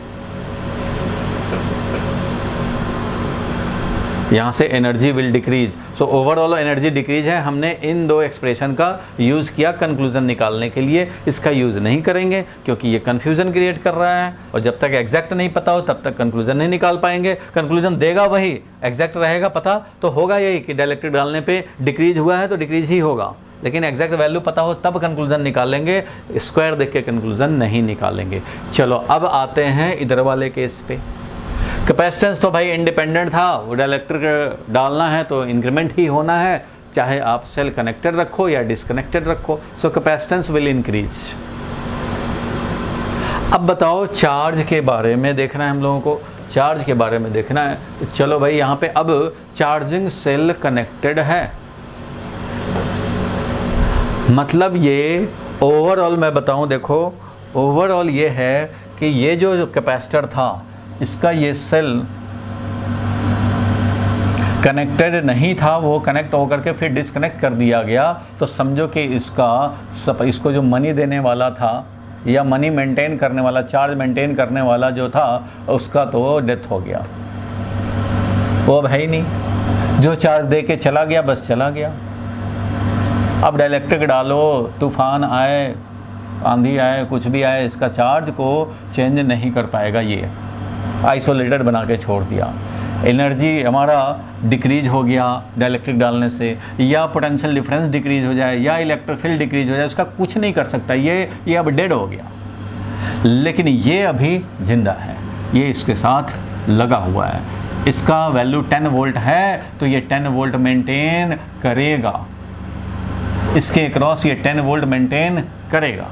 यहाँ से energy will decrease, so overall energy decrease है। हमने इन दो एक्सप्रेशन का यूज़ किया कंक्लूजन निकालने के लिए, इसका यूज़ नहीं करेंगे क्योंकि ये कन्फ्यूज़न क्रिएट कर रहा है, और जब तक एग्जैक्ट नहीं पता हो तब तक कंक्लूजन नहीं निकाल पाएंगे। कंक्लूजन देगा वही, एग्जैक्ट रहेगा पता तो होगा यही कि डाइलेक्ट्रिक डालने पे डिक्रीज हुआ है तो डिक्रीज ही होगा, लेकिन एग्जैक्ट वैल्यू पता हो तब कंक्लूजन निकालेंगे, स्क्वायर देख के कंक्लूजन नहीं निकालेंगे। चलो अब आते हैं इधर वाले केस पे। कैपेसिटेंस तो भाई इंडिपेंडेंट था, वो डाइलेक्ट्रिक डालना है तो इंक्रीमेंट ही होना है, चाहे आप सेल कनेक्टेड रखो या डिसकनेक्टेड रखो, सो कैपेसिटेंस विल इंक्रीज। अब बताओ चार्ज के बारे में देखना है हम लोगों को, चार्ज के बारे में देखना है, तो चलो भाई यहाँ पे अब चार्जिंग सेल कनेक्टेड है, मतलब ये ओवरऑल मैं बताऊँ, देखो ओवरऑल ये है कि ये जो कैपेसिटर था इसका ये सेल कनेक्टेड नहीं था, वो कनेक्ट होकर के फिर डिसकनेक्ट कर दिया गया, तो समझो कि इसको जो मनी देने वाला था या मनी मेंटेन करने वाला, चार्ज मेंटेन करने वाला जो था, उसका तो डेथ हो गया, वो अब है ही नहीं, जो चार्ज दे के चला गया बस चला गया। अब डाइलेक्ट्रिक डालो, तूफान आए, आंधी आए, कुछ भी आए, इसका चार्ज को चेंज नहीं कर पाएगा, ये आइसोलेटेड बना के छोड़ दिया। एनर्जी हमारा डिक्रीज हो गया डाइलेक्ट्रिक डालने से, या पोटेंशियल डिफरेंस डिक्रीज हो जाए, या इलेक्ट्रिक फील्ड डिक्रीज हो जाए, उसका कुछ नहीं कर सकता, ये अब डेड हो गया। लेकिन ये अभी जिंदा है, ये इसके साथ लगा हुआ है, इसका वैल्यू 10 वोल्ट है तो ये 10 वोल्ट मेंटेन करेगा, इसके अक्रॉस ये 10 वोल्ट मेंटेन करेगा।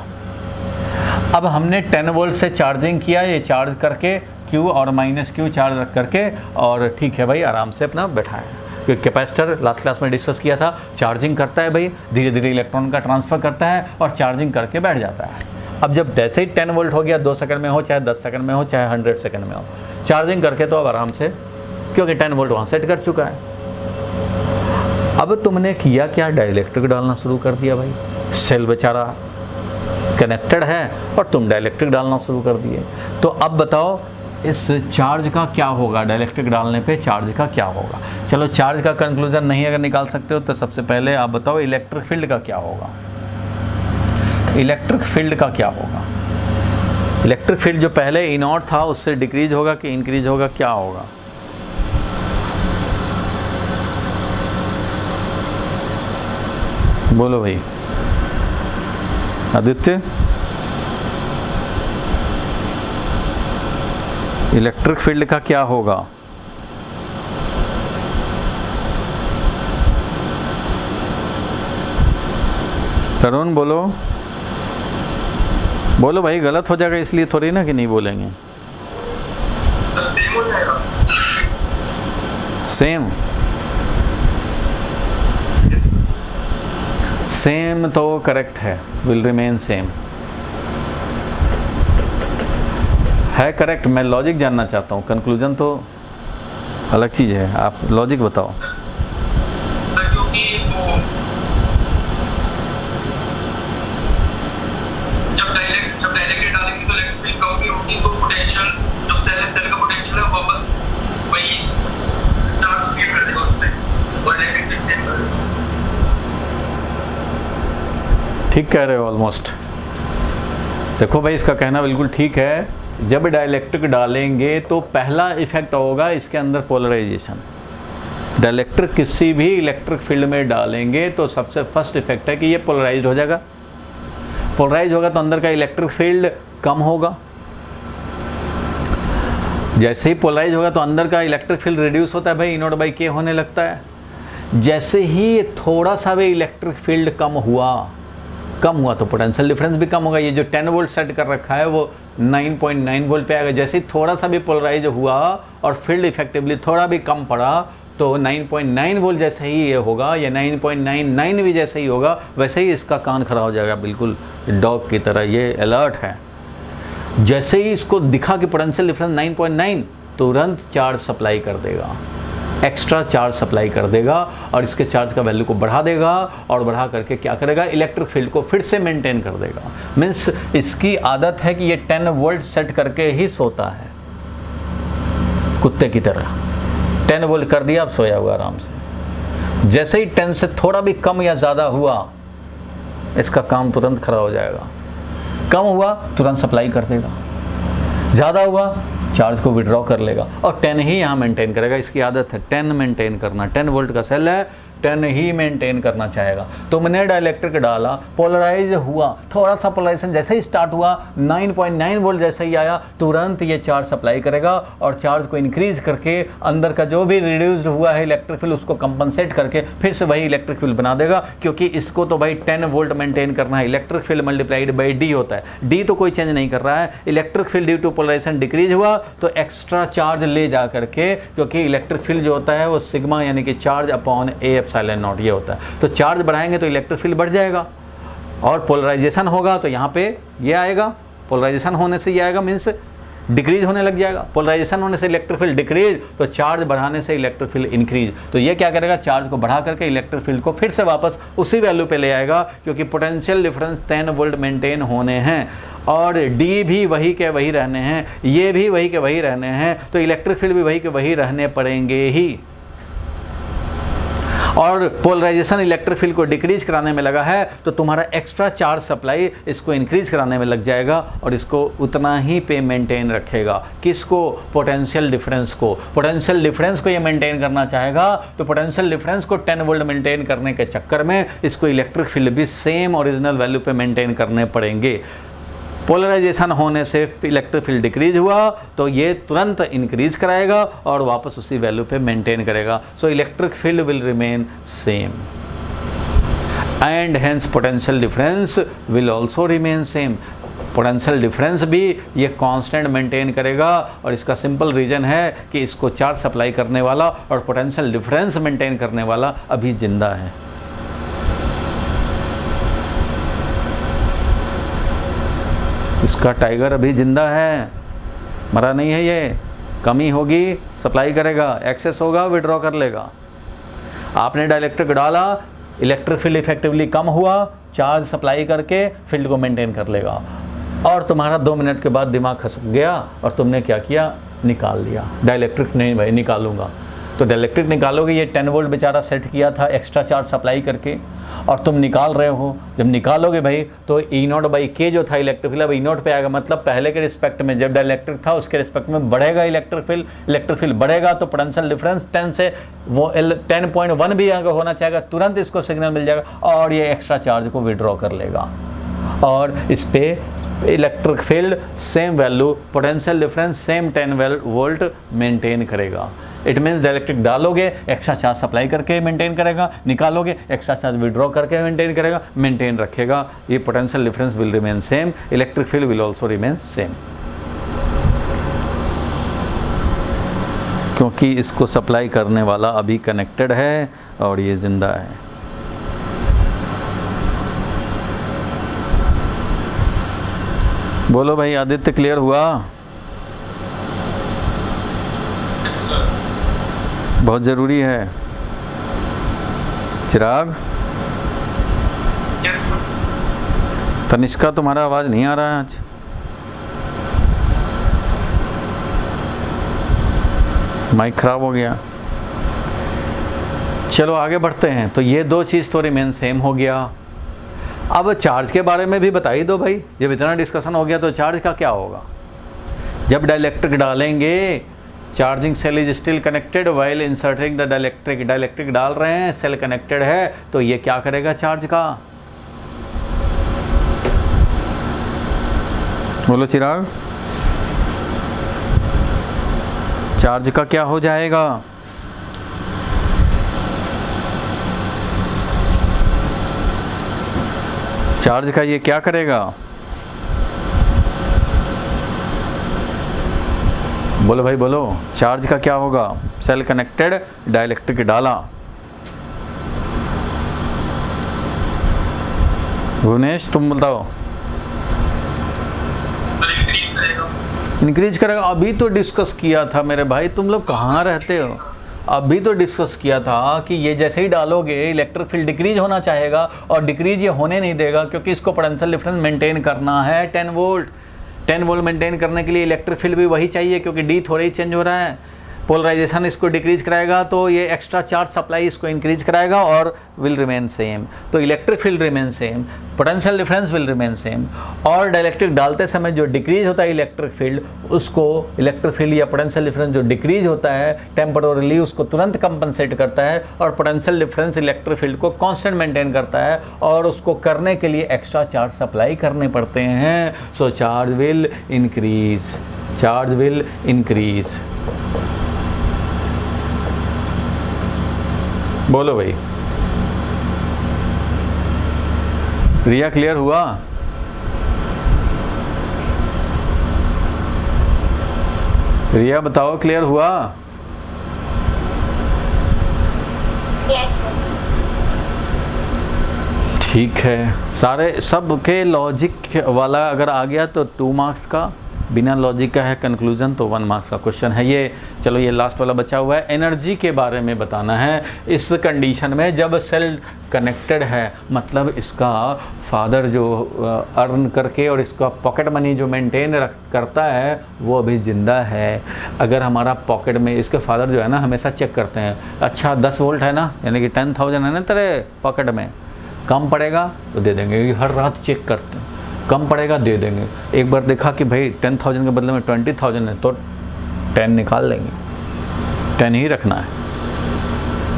अब हमने 10 वोल्ट से चार्जिंग किया, ये चार्ज करके Q और -Q चार्ज रख करके, और ठीक है भाई आराम से अपना बैठा है, क्योंकि कैपेसिटर लास्ट क्लास में डिस्कस किया था, चार्जिंग करता है भाई, धीरे धीरे इलेक्ट्रॉन का ट्रांसफ़र करता है और चार्जिंग करके बैठ जाता है। अब जब जैसे ही 10 वोल्ट हो गया, 2 सेकंड में हो, चाहे 10 सेकंड में हो, चाहे 100 सेकंड में हो, चार्जिंग करके तो अब आराम से, क्योंकि 10 वोल्ट वहाँ सेट कर चुका है। अब तुमने किया क्या, डाइलेक्ट्रिक डालना शुरू कर दिया भाई। सेल बेचारा कनेक्टेड है और तुम डाइलेक्ट्रिक डालना शुरू कर दिए। तो अब बताओ इस चार्ज का क्या होगा, डाइलेक्ट्रिक डालने पे चार्ज का क्या होगा। चलो चार्ज का कंक्लूजन नहीं अगर निकाल सकते हो तो सबसे पहले आप बताओ इलेक्ट्रिक फील्ड का क्या होगा। इलेक्ट्रिक फील्ड का क्या होगा। इलेक्ट्रिक फील्ड जो पहले E0 था उससे डिक्रीज होगा कि इंक्रीज होगा, क्या होगा। बोलो भाई आदित्य। इलेक्ट्रिक फील्ड का क्या होगा। तरुण बोलो, बोलो भाई, गलत हो जाएगा इसलिए थोड़ी ना कि नहीं बोलेंगे। सेम हो जाएगा। सेम सेम तो करेक्ट है, विल रिमेन सेम है करेक्ट। मैं लॉजिक जानना चाहता हूँ, कंक्लूजन तो अलग चीज़ है, आप लॉजिक बताओ। सर क्योंकि वो जब डायरेक्ट डालेंगे तो इलेक्ट्रिक फील्ड कम भी होगी, तो पोटेंशियल जो सेल का पोटेंशियल है वापस वही चार्ज क्रिएट कर देगा उसमें, और इलेक्ट्रिक फील्ड सेम कर देगा। ठीक कह रहे हो ऑलमोस्ट। देखो भाई इसका कहना बिल्कुल ठीक है। जब डाइलेक्ट्रिक डालेंगे तो पहला इफेक्ट होगा इसके अंदर पोलराइजेशन। डाइलेक्ट्रिक किसी भी इलेक्ट्रिक फील्ड में डालेंगे तो सबसे फर्स्ट इफेक्ट है कि ये पोलराइज्ड हो जाएगा। पोलराइज होगा तो अंदर का इलेक्ट्रिक फील्ड कम होगा। जैसे ही पोलराइज होगा तो अंदर का इलेक्ट्रिक फील्ड रिड्यूस होता है भाई, E0/K होने लगता है। जैसे ही थोड़ा सा भी इलेक्ट्रिक फील्ड कम हुआ तो पोटेंशियल डिफरेंस भी कम होगा। ये जो 10 वोल्ट सेट कर रखा है वो 9.9 वोल्ट पे आएगा। जैसे ही थोड़ा सा भी पोलराइज हुआ और फील्ड इफेक्टिवली थोड़ा भी कम पड़ा तो 9.9 वोल्ट जैसे ही ये होगा, या 9.99 भी जैसे ही होगा, वैसे ही इसका कान खड़ा हो जाएगा, बिल्कुल डॉग की तरह ये अलर्ट है। जैसे ही इसको दिखा कि पोटेंशियल डिफरेंस 9.9, तुरंत चार्ज सप्लाई कर देगा, एक्स्ट्रा चार्ज सप्लाई कर देगा और इसके चार्ज का वैल्यू को बढ़ा देगा, और बढ़ा करके क्या करेगा, इलेक्ट्रिक फील्ड को फिर से मेंटेन कर देगा। मीन्स इसकी आदत है कि ये 10 वोल्ट सेट करके ही सोता है, कुत्ते की तरह। 10 वोल्ट कर दिया, अब सोया हुआ आराम से। जैसे ही 10 से थोड़ा भी कम या ज़्यादा हुआ, इसका काम तुरंत खड़ा हो जाएगा। कम हुआ तुरंत सप्लाई कर देगा, ज़्यादा हुआ चार्ज को विड्रॉ कर लेगा, और 10 ही यहाँ मेंटेन करेगा। इसकी आदत है 10 मेंटेन करना। 10 वोल्ट का सेल है, 10 ही मेंटेन करना चाहेगा। तुमने डाइलेक्ट्रिक डाला, पोलराइज हुआ, थोड़ा सा पोलराइजेशन जैसे ही स्टार्ट हुआ, 9.9 वोल्ट जैसे ही आया, तुरंत ये चार्ज सप्लाई करेगा और चार्ज को इंक्रीज करके अंदर का जो भी रिड्यूस्ड हुआ है इलेक्ट्रिक फील्ड उसको कंपनसेट करके फिर से वही इलेक्ट्रिक फील्ड बना देगा। क्योंकि इसको तो भाई 10 वोल्ट मेंटेन करना है। Electric field multiplied by D होता है, डी तो कोई चेंज नहीं कर रहा है। Electric field due to polarization decrease हुआ तो एक्स्ट्रा चार्ज ले जा करके, क्योंकि इलेक्ट्रिक फील्ड जो होता है वो सिग्मा यानी कि charge upon A epsilon not ये होता है। तो चार्ज बढ़ाएंगे तो इलेक्ट्रिक फील्ड बढ़ जाएगा, और पोलराइजेशन होगा तो यहाँ पे ये आएगा। पोलराइजेशन होने से ये आएगा, मीन्स डिक्रीज होने लग जाएगा। पोलराइजेशन होने से इलेक्ट्रिक फील्ड डिक्रीज, तो चार्ज बढ़ाने से इलेक्ट्रिक फील्ड इंक्रीज। तो ये क्या करेगा, चार्ज को बढ़ा करके इलेक्ट्रिक फील्ड को फिर से वापस उसी वैल्यू पे ले आएगा, क्योंकि पोटेंशियल डिफरेंस 10 वोल्ट मेंटेन होने हैं और डी भी वही के वही रहने हैं, ये भी वही के वही रहने हैं, तो इलेक्ट्रिक फील्ड भी वही के वही रहने पड़ेंगे ही। और पोलराइजेशन इलेक्ट्रिक फील्ड को डिक्रीज कराने में लगा है तो तुम्हारा एक्स्ट्रा चार्ज सप्लाई इसको इंक्रीज कराने में लग जाएगा, और इसको उतना ही पे मेंटेन रखेगा। किसको, पोटेंशियल डिफरेंस को। पोटेंशियल डिफरेंस को ये मेंटेन करना चाहेगा तो पोटेंशियल डिफरेंस को 10 वोल्ट मेंटेन करने के चक्कर में इसको इलेक्ट्रिक फील्ड भी सेम ओरिजिनल वैल्यू पे मेंटेन करने पड़ेंगे। पोलराइजेशन होने से इलेक्ट्रिक फील्ड डिक्रीज हुआ तो ये तुरंत इंक्रीज कराएगा और वापस उसी वैल्यू पे मेंटेन करेगा। सो electric field will remain same and hence potential difference will also remain same. Potential difference भी ये कांस्टेंट मेंटेन करेगा, और इसका सिंपल रीज़न है कि इसको चार्ज सप्लाई करने वाला और पोटेंशियल डिफरेंस मेंटेन करने वाला अभी जिंदा है। इसका टाइगर अभी ज़िंदा है, मरा नहीं है ये। कमी होगी सप्लाई करेगा, एक्सेस होगा विड्रॉ कर लेगा। आपने डाइलेक्ट्रिक डाला, इलेक्ट्रिक फील्ड इफेक्टिवली कम हुआ, चार्ज सप्लाई करके फील्ड को मेंटेन कर लेगा। और तुम्हारा 2 मिनट के बाद दिमाग खसक गया और तुमने क्या किया, निकाल लिया। डाइलेक्ट्रिक नहीं भाई निकालूंगा, तो डाइलेक्ट्रिक निकालोगे, ये 10 वोल्ट बेचारा सेट किया था एक्स्ट्रा चार्ज सप्लाई करके, और तुम निकाल रहे हो। जब निकालोगे भाई तो E0/K जो था इलेक्ट्रिक फील्ड अब E0 पे आएगा, मतलब पहले के रिस्पेक्ट में जब डाइलेक्ट्रिक था उसके रिस्पेक्ट में बढ़ेगा इलेक्ट्रिक फील्ड बढ़ेगा, तो पोटेंशियल डिफरेंस 10 से वो 10.1 भी अगर होना चाहेगा तुरंत इसको सिग्नल मिल जाएगा और ये एक्स्ट्रा चार्ज को विड्रॉ कर लेगा। और इस पे electric field same value, potential difference same 10 volt maintain करेगा। इट मीन्स डाइलेक्ट्रिक डालोगे एक्स्ट्रा चार्ज सप्लाई करके मेंटेन करेगा, निकालोगे एक्स्ट्रा चार्ज विड्रॉ करके मेंटेन करेगा, मेंटेन रखेगा। ये potential difference will remain same, electric field will also remain same, क्योंकि इसको सप्लाई करने वाला अभी कनेक्टेड है और ये जिंदा है। बोलो भाई आदित्य, क्लियर हुआ? बहुत ज़रूरी है। चिराग, तनिष्का तुम्हारा आवाज़ नहीं आ रहा है आज। माइक ख़राब हो गया। चलो आगे बढ़ते हैं। तो ये 2 चीज़ तो रिमेन सेम हो गया। अब चार्ज के बारे में भी बता ही दो भाई, जब इतना डिस्कशन हो गया तो चार्ज का क्या होगा। जब डाइलेक्ट्रिक डालेंगे, charging cell is still connected while inserting the dielectric डाल रहे हैं, सेल कनेक्टेड है, तो ये क्या करेगा चार्ज का? बोलो चिराग, चार्ज का क्या हो जाएगा? चार्ज का ये क्या करेगा? बोलो भाई बोलो, चार्ज का क्या होगा? सेल कनेक्टेड, डाइलेक्ट्रिक डाला, भुवनेश तुम बताओ। इंक्रीज करेगा। अभी तो डिस्कस किया था मेरे भाई, तुम लोग कहाँ रहते हो? अभी तो डिस्कस किया था कि ये जैसे ही डालोगे इलेक्ट्रिक फील्ड डिक्रीज होना चाहेगा, और डिक्रीज ये होने नहीं देगा क्योंकि इसको पोटेंशियल डिफरेंस मेंटेन करना है 10 वोल्ट। 10 वोल्ट मेंटेन करने के लिए इलेक्ट्रिक फील्ड भी वही चाहिए, क्योंकि डी थोड़ा ही चेंज हो रहा है। पोलराइजेशन इसको डिक्रीज कराएगा तो ये एक्स्ट्रा चार्ज सप्लाई इसको इंक्रीज कराएगा और विल रिमेन सेम। तो electric field remain same, potential difference will remain same. और डाइलेक्ट्रिक डालते समय जो डिक्रीज होता है इलेक्ट्रिक फील्ड, उसको इलेक्ट्रिक फील्ड या पोटेंशियल डिफरेंस जो डिक्रीज होता है टेम्पररीली, उसको तुरंत कंपनसेट करता है, और पोटेंशियल डिफरेंस इलेक्ट्रिक फील्ड को कांस्टेंट मेंटेन करता है, और उसको करने के लिए एक्स्ट्रा चार्ज सप्लाई करने पड़ते हैं। सो चार्ज विल इंक्रीज। बोलो भाई, रिया क्लियर हुआ? रिया बताओ, क्लियर हुआ? ठीक है। सारे सब के लॉजिक वाला अगर आ गया तो 2 मार्क्स का, बिना लॉजिक का है कंक्लूजन तो 1 मार्क्स का क्वेश्चन है ये। चलो ये लास्ट वाला बचा हुआ है, एनर्जी के बारे में बताना है। इस कंडीशन में जब सेल कनेक्टेड है, मतलब इसका फादर जो अर्न करके और इसका पॉकेट मनी जो मेंटेन करता है वो अभी ज़िंदा है। अगर हमारा पॉकेट में, इसके फादर जो है ना हमेशा चेक करते हैं, अच्छा 10 वोल्ट है ना, यानी कि 10,000 है ना तेरे पॉकेट में, कम पड़ेगा तो दे देंगे। हर रात चेक करते हैं, कम पड़ेगा दे देंगे। एक बार देखा कि भाई 10,000 के बदले में 20,000 है तो 10 निकाल लेंगे, 10 ही रखना है,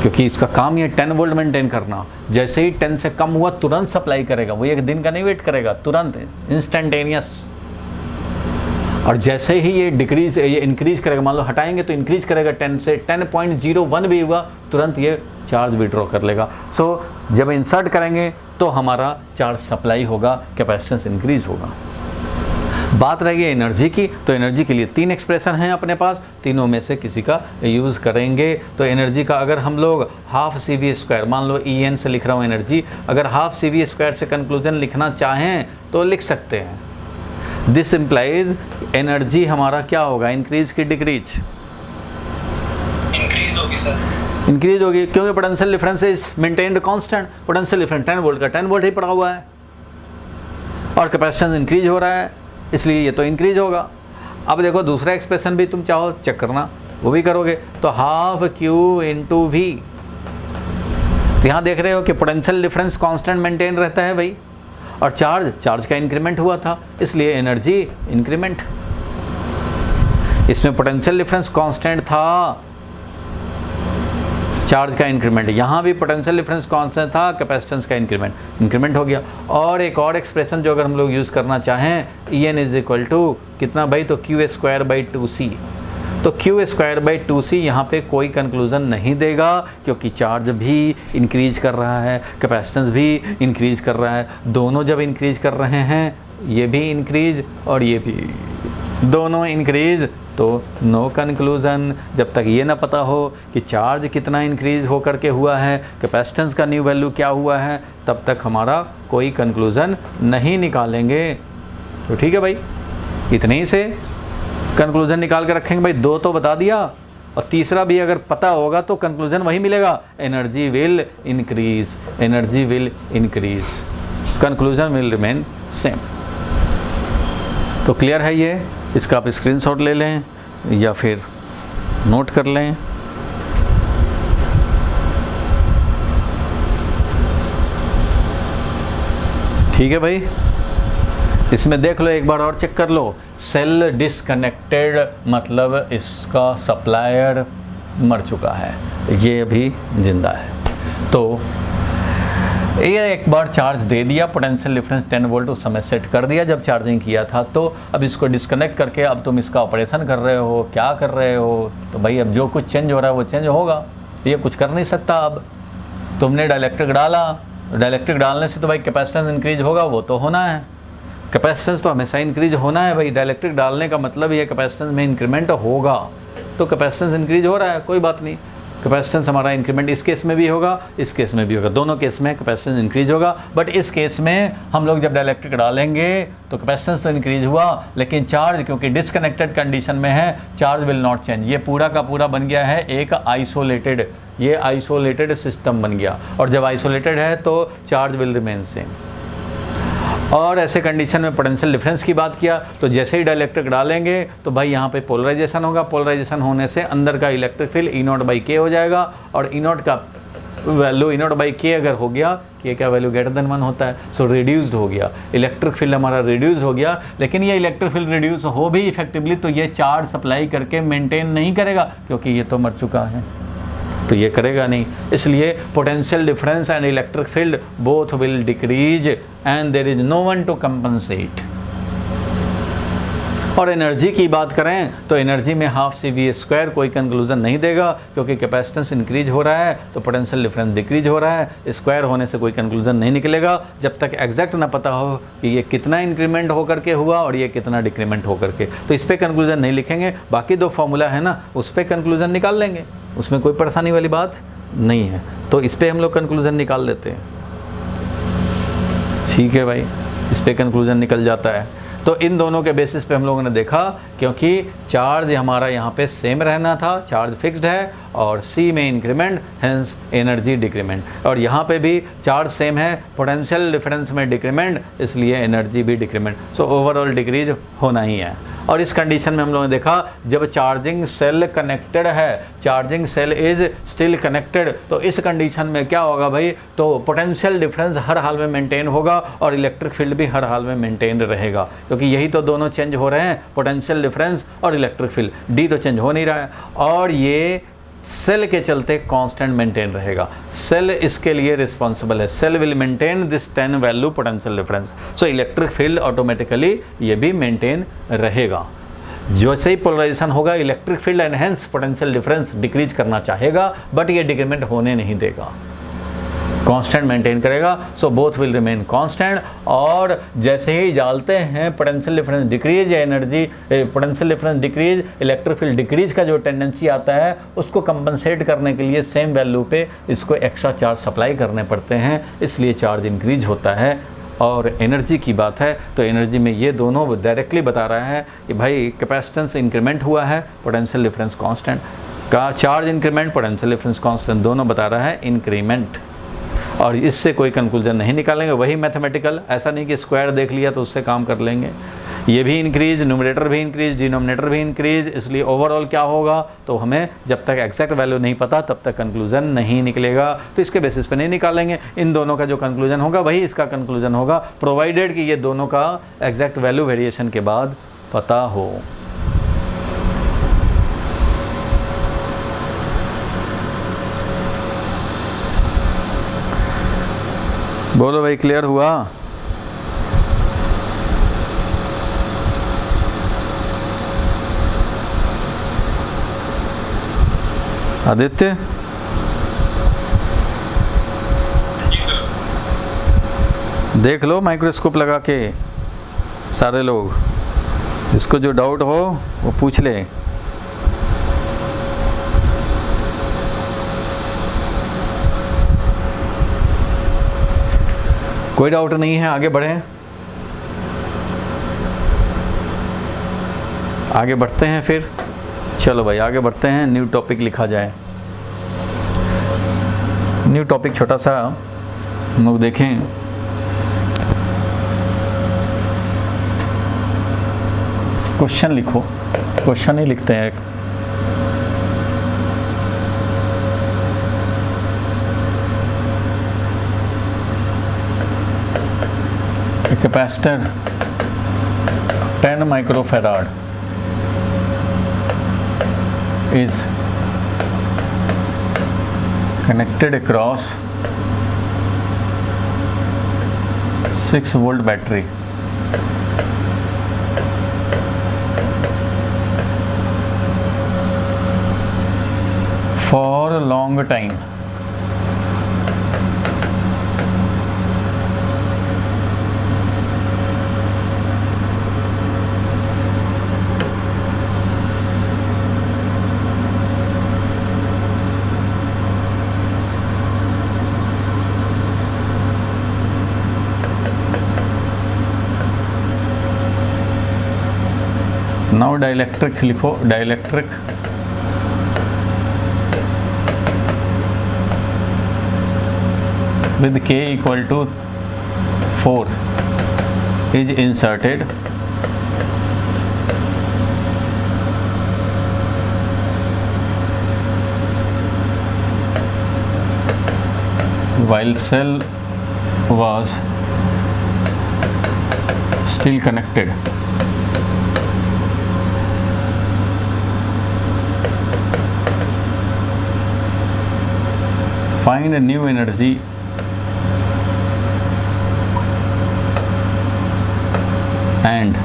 क्योंकि इसका काम ये 10 वोल्ट मेंटेन करना। जैसे ही 10 से कम हुआ तुरंत सप्लाई करेगा, वो 1 दिन का नहीं वेट करेगा, तुरंत इंस्टेंटेनियस। और जैसे ही ये इंक्रीज करेगा, मान लो हटाएंगे तो इंक्रीज करेगा 10 से 10.01 भी हुआ, तुरंत ये चार्ज विड्रॉ कर लेगा। सो जब इंसर्ट करेंगे तो हमारा चार्ज सप्लाई होगा, कैपेसिटेंस इंक्रीज होगा। बात रही है एनर्जी की, तो एनर्जी के लिए 3 एक्सप्रेशन हैं अपने पास, तीनों में से किसी का यूज़ करेंगे। तो एनर्जी का अगर हम लोग हाफ CV², मान लो EN से लिख रहा हूँ एनर्जी, अगर हाफ CV² से कंक्लूजन लिखना चाहें तो लिख सकते हैं, दिस इम्प्लाइज एनर्जी हमारा क्या होगा, इंक्रीज की डिक्रीज? इंक्रीज होगी सर। इंक्रीज होगी, क्योंकि potential difference is maintained constant. Potential difference 10 volt का 10 वोल्ट ही पड़ा हुआ है और कैपेसिटेंस इंक्रीज हो रहा है, इसलिए ये तो इंक्रीज होगा। अब देखो दूसरा एक्सप्रेशन भी तुम चाहो चेक करना, वो भी करोगे तो हाफ Q इंटू वी। यहाँ देख रहे हो कि पोटेंशियल डिफरेंस कांस्टेंट मेंटेन रहता है भाई, और चार्ज का इंक्रीमेंट हुआ था, इसलिए एनर्जी इंक्रीमेंट। इसमें पोटेंशियल डिफरेंस कांस्टेंट था, चार्ज का इंक्रीमेंट, यहाँ भी पोटेंशियल डिफरेंस कांस्टेंट था, कैपेसिटेंस का इंक्रीमेंट हो गया। और एक और एक्सप्रेशन जो अगर हम लोग यूज़ करना चाहें, En इज इक्वल टू कितना भाई, तो Q²/2C। तो Q²/2C यहाँ पे कोई कंक्लूज़न नहीं देगा, क्योंकि चार्ज भी इंक्रीज कर रहा है, कैपेसिटेंस भी इंक्रीज कर रहा है। दोनों जब इंक्रीज कर रहे हैं, ये भी इंक्रीज और ये भी दोनों इंक्रीज, तो नो कंक्लूज़न। जब तक ये ना पता हो कि चार्ज कितना इंक्रीज हो करके हुआ है, कैपेसिटेंस का न्यू वैल्यू क्या हुआ है, तब तक हमारा कोई कंक्लूज़न नहीं निकालेंगे। तो ठीक है भाई, इतने ही से कंक्लूज़न निकाल के रखेंगे भाई। 2 तो बता दिया, और तीसरा भी अगर पता होगा तो कंक्लूज़न वही मिलेगा, energy will increase, energy will increase, conclusion will remain same. तो क्लियर है ये, इसका आप स्क्रीनशॉट ले लें या फिर नोट कर लें। ठीक है भाई, इसमें देख लो एक बार और चेक कर लो। सेल डिसकनेक्टेड मतलब इसका सप्लायर मर चुका है, ये अभी जिंदा है। तो ये एक बार चार्ज दे दिया, पोटेंशियल डिफरेंस 10 वोल्ट उस समय सेट कर दिया जब चार्जिंग किया था। तो अब इसको डिस्कनेक्ट करके अब तुम इसका ऑपरेशन कर रहे हो, क्या कर रहे हो, तो भाई अब जो कुछ चेंज हो रहा है वो चेंज होगा, ये कुछ कर नहीं सकता। अब तुमने डाइलेक्ट्रिक डाला, डाइलेक्ट्रिक डालने से तो भाई कैपेसिटेंस इंक्रीज होगा, वो तो होना है, कैपेसिटेंस तो हमेशा इंक्रीज होना है भाई। डाइलेक्ट्रिक डालने का मतलब ये कैपेसिटेंस में इंक्रीमेंट होगा, तो कैपेसिटेंस इंक्रीज हो रहा है, कोई बात नहीं। कैपेसिटेंस हमारा इंक्रीमेंट इस केस में भी होगा, इस केस में भी होगा, दोनों केस में कैपेसिटेंस इंक्रीज होगा। बट इस केस में हम लोग जब डाइलेक्ट्रिक डालेंगे तो कैपेसिटेंस तो इंक्रीज हुआ, लेकिन चार्ज क्योंकि डिसकनेक्टेड कंडीशन में है, चार्ज विल नॉट चेंज। ये पूरा का पूरा बन गया है एक आइसोलेटेड, ये आइसोलेटेड सिस्टम बन गया, और जब आइसोलेटेड है तो चार्ज विल रिमेन सेम। और ऐसे कंडीशन में पोटेंशियल डिफरेंस की बात किया तो जैसे ही डाइलेक्ट्रिक डालेंगे तो भाई यहाँ पे पोलराइजेशन होगा, पोलराइजेशन होने से अंदर का इलेक्ट्रिक फील्ड E0/K हो जाएगा, और E0 का वैल्यू E0/K अगर हो गया, K का वैल्यू >1 होता है, सो रिड्यूस्ड हो गया, इलेक्ट्रिक फील्ड हमारा रिड्यूस हो गया। लेकिन ये इलेक्ट्रिक फील्ड रिड्यूस हो भी इफेक्टिवली तो ये चार्ज सप्लाई करके मेंटेन नहीं करेगा, क्योंकि ये तो मर चुका है, तो ये करेगा नहीं। इसलिए potential difference and electric field both will decrease and there is no one to compensate. और एनर्जी की बात करें तो एनर्जी में ½ कोई कंक्लूजन नहीं देगा, क्योंकि कैपेसिटेंस इंक्रीज हो रहा है तो पोटेंशियल डिफरेंस डिक्रीज हो रहा है, स्क्वायर होने से कोई कंक्लूजन नहीं निकलेगा जब तक एग्जैक्ट ना पता हो कि ये कितना इंक्रीमेंट होकर के हुआ और ये कितना डिक्रीमेंट होकर के। तो इस पर कंक्लूजन नहीं लिखेंगे, बाकी 2 फॉर्मूला है ना, उस पर कंक्लूजन निकाल लेंगे, उसमें कोई परेशानी वाली बात नहीं है। तो इस पर हम लोग कंक्लूजन निकाल लेते हैं। ठीक है भाई, इस पर कंक्लूजन निकल जाता है। तो इन दोनों के बेसिस पे हम लोगों ने देखा, क्योंकि चार्ज हमारा यहाँ पे सेम रहना था, चार्ज फिक्स्ड है, और C में इंक्रीमेंट, हेंस एनर्जी डिक्रीमेंट। और यहाँ पे भी चार्ज सेम है, पोटेंशियल डिफरेंस में डिक्रीमेंट, इसलिए एनर्जी भी डिक्रीमेंट। सो ओवरऑल डिक्रीज होना ही है। और इस कंडीशन में हम लोगों ने देखा जब चार्जिंग सेल कनेक्टेड है, charging cell is still connected, तो इस कंडीशन में क्या होगा भाई, तो पोटेंशियल डिफरेंस हर हाल में मेंटेन होगा और इलेक्ट्रिक फील्ड भी हर हाल में मेंटेन रहेगा, क्योंकि यही तो दोनों चेंज हो रहे हैं, पोटेंशियल डिफरेंस और इलेक्ट्रिक फील्ड। D तो चेंज हो नहीं रहा है, और ये सेल के चलते कांस्टेंट मेंटेन रहेगा। सेल इसके लिए रिस्पॉन्सिबल है, cell will maintain this 10 value potential difference, so electric field automatically ये भी मेंटेन रहेगा। जैसे ही पोलराइजेशन होगा electric field enhance potential difference decrease करना चाहेगा, बट ये डिक्रीमेंट होने नहीं देगा, कांस्टेंट मेंटेन करेगा। So both will remain constant. और जैसे ही डालते हैं potential difference decrease, energy potential difference decrease, electric field decrease का जो टेंडेंसी आता है उसको कंपनसेट करने के लिए सेम वैल्यू पे इसको एक्स्ट्रा चार्ज सप्लाई करने पड़ते हैं, इसलिए चार्ज इंक्रीज होता है। और एनर्जी की बात है तो एनर्जी में ये दोनों डायरेक्टली बता रहा है कि भाई कैपेसिटेंस इंक्रीमेंट हुआ है, पोटेंशियल डिफरेंस कांस्टेंट का charge increment, potential difference constant दोनों बता रहा है इंक्रीमेंट। और इससे कोई कंक्लूजन नहीं निकालेंगे, वही मैथमेटिकल, ऐसा नहीं कि स्क्वायर देख लिया तो उससे काम कर लेंगे। ये भी इंक्रीज, न्यूमरेटर भी इंक्रीज, डिनोमिनेटर भी इंक्रीज, इसलिए ओवरऑल क्या होगा तो हमें जब तक एग्जैक्ट वैल्यू नहीं पता तब तक कंक्लूजन नहीं निकलेगा, तो इसके बेसिस पे नहीं निकालेंगे। इन दोनों का जो कंक्लूजन होगा वही इसका कंक्लूजन होगा, प्रोवाइडेड कि ये दोनों का एग्जैक्ट वैल्यू वेरिएशन के बाद पता हो। बोलो भाई, क्लियर हुआ? आदित्य, देख लो माइक्रोस्कोप लगा के, सारे लोग, जिसको जो डाउट हो वो पूछ ले। कोई डाउट नहीं है, आगे बढ़ें। आगे बढ़ते हैं फिर, चलो भाई आगे बढ़ते हैं, न्यू टॉपिक लिखा जाए। न्यू टॉपिक छोटा सा हम लोग देखें। क्वेश्चन लिखो, क्वेश्चन ही लिखते हैं। Capacitor 10 microfarad is connected across 6-volt battery. For a long time. Now dielectric लिखो, dielectric with K equal to 4 is inserted while cell was still connected. Find a new energy and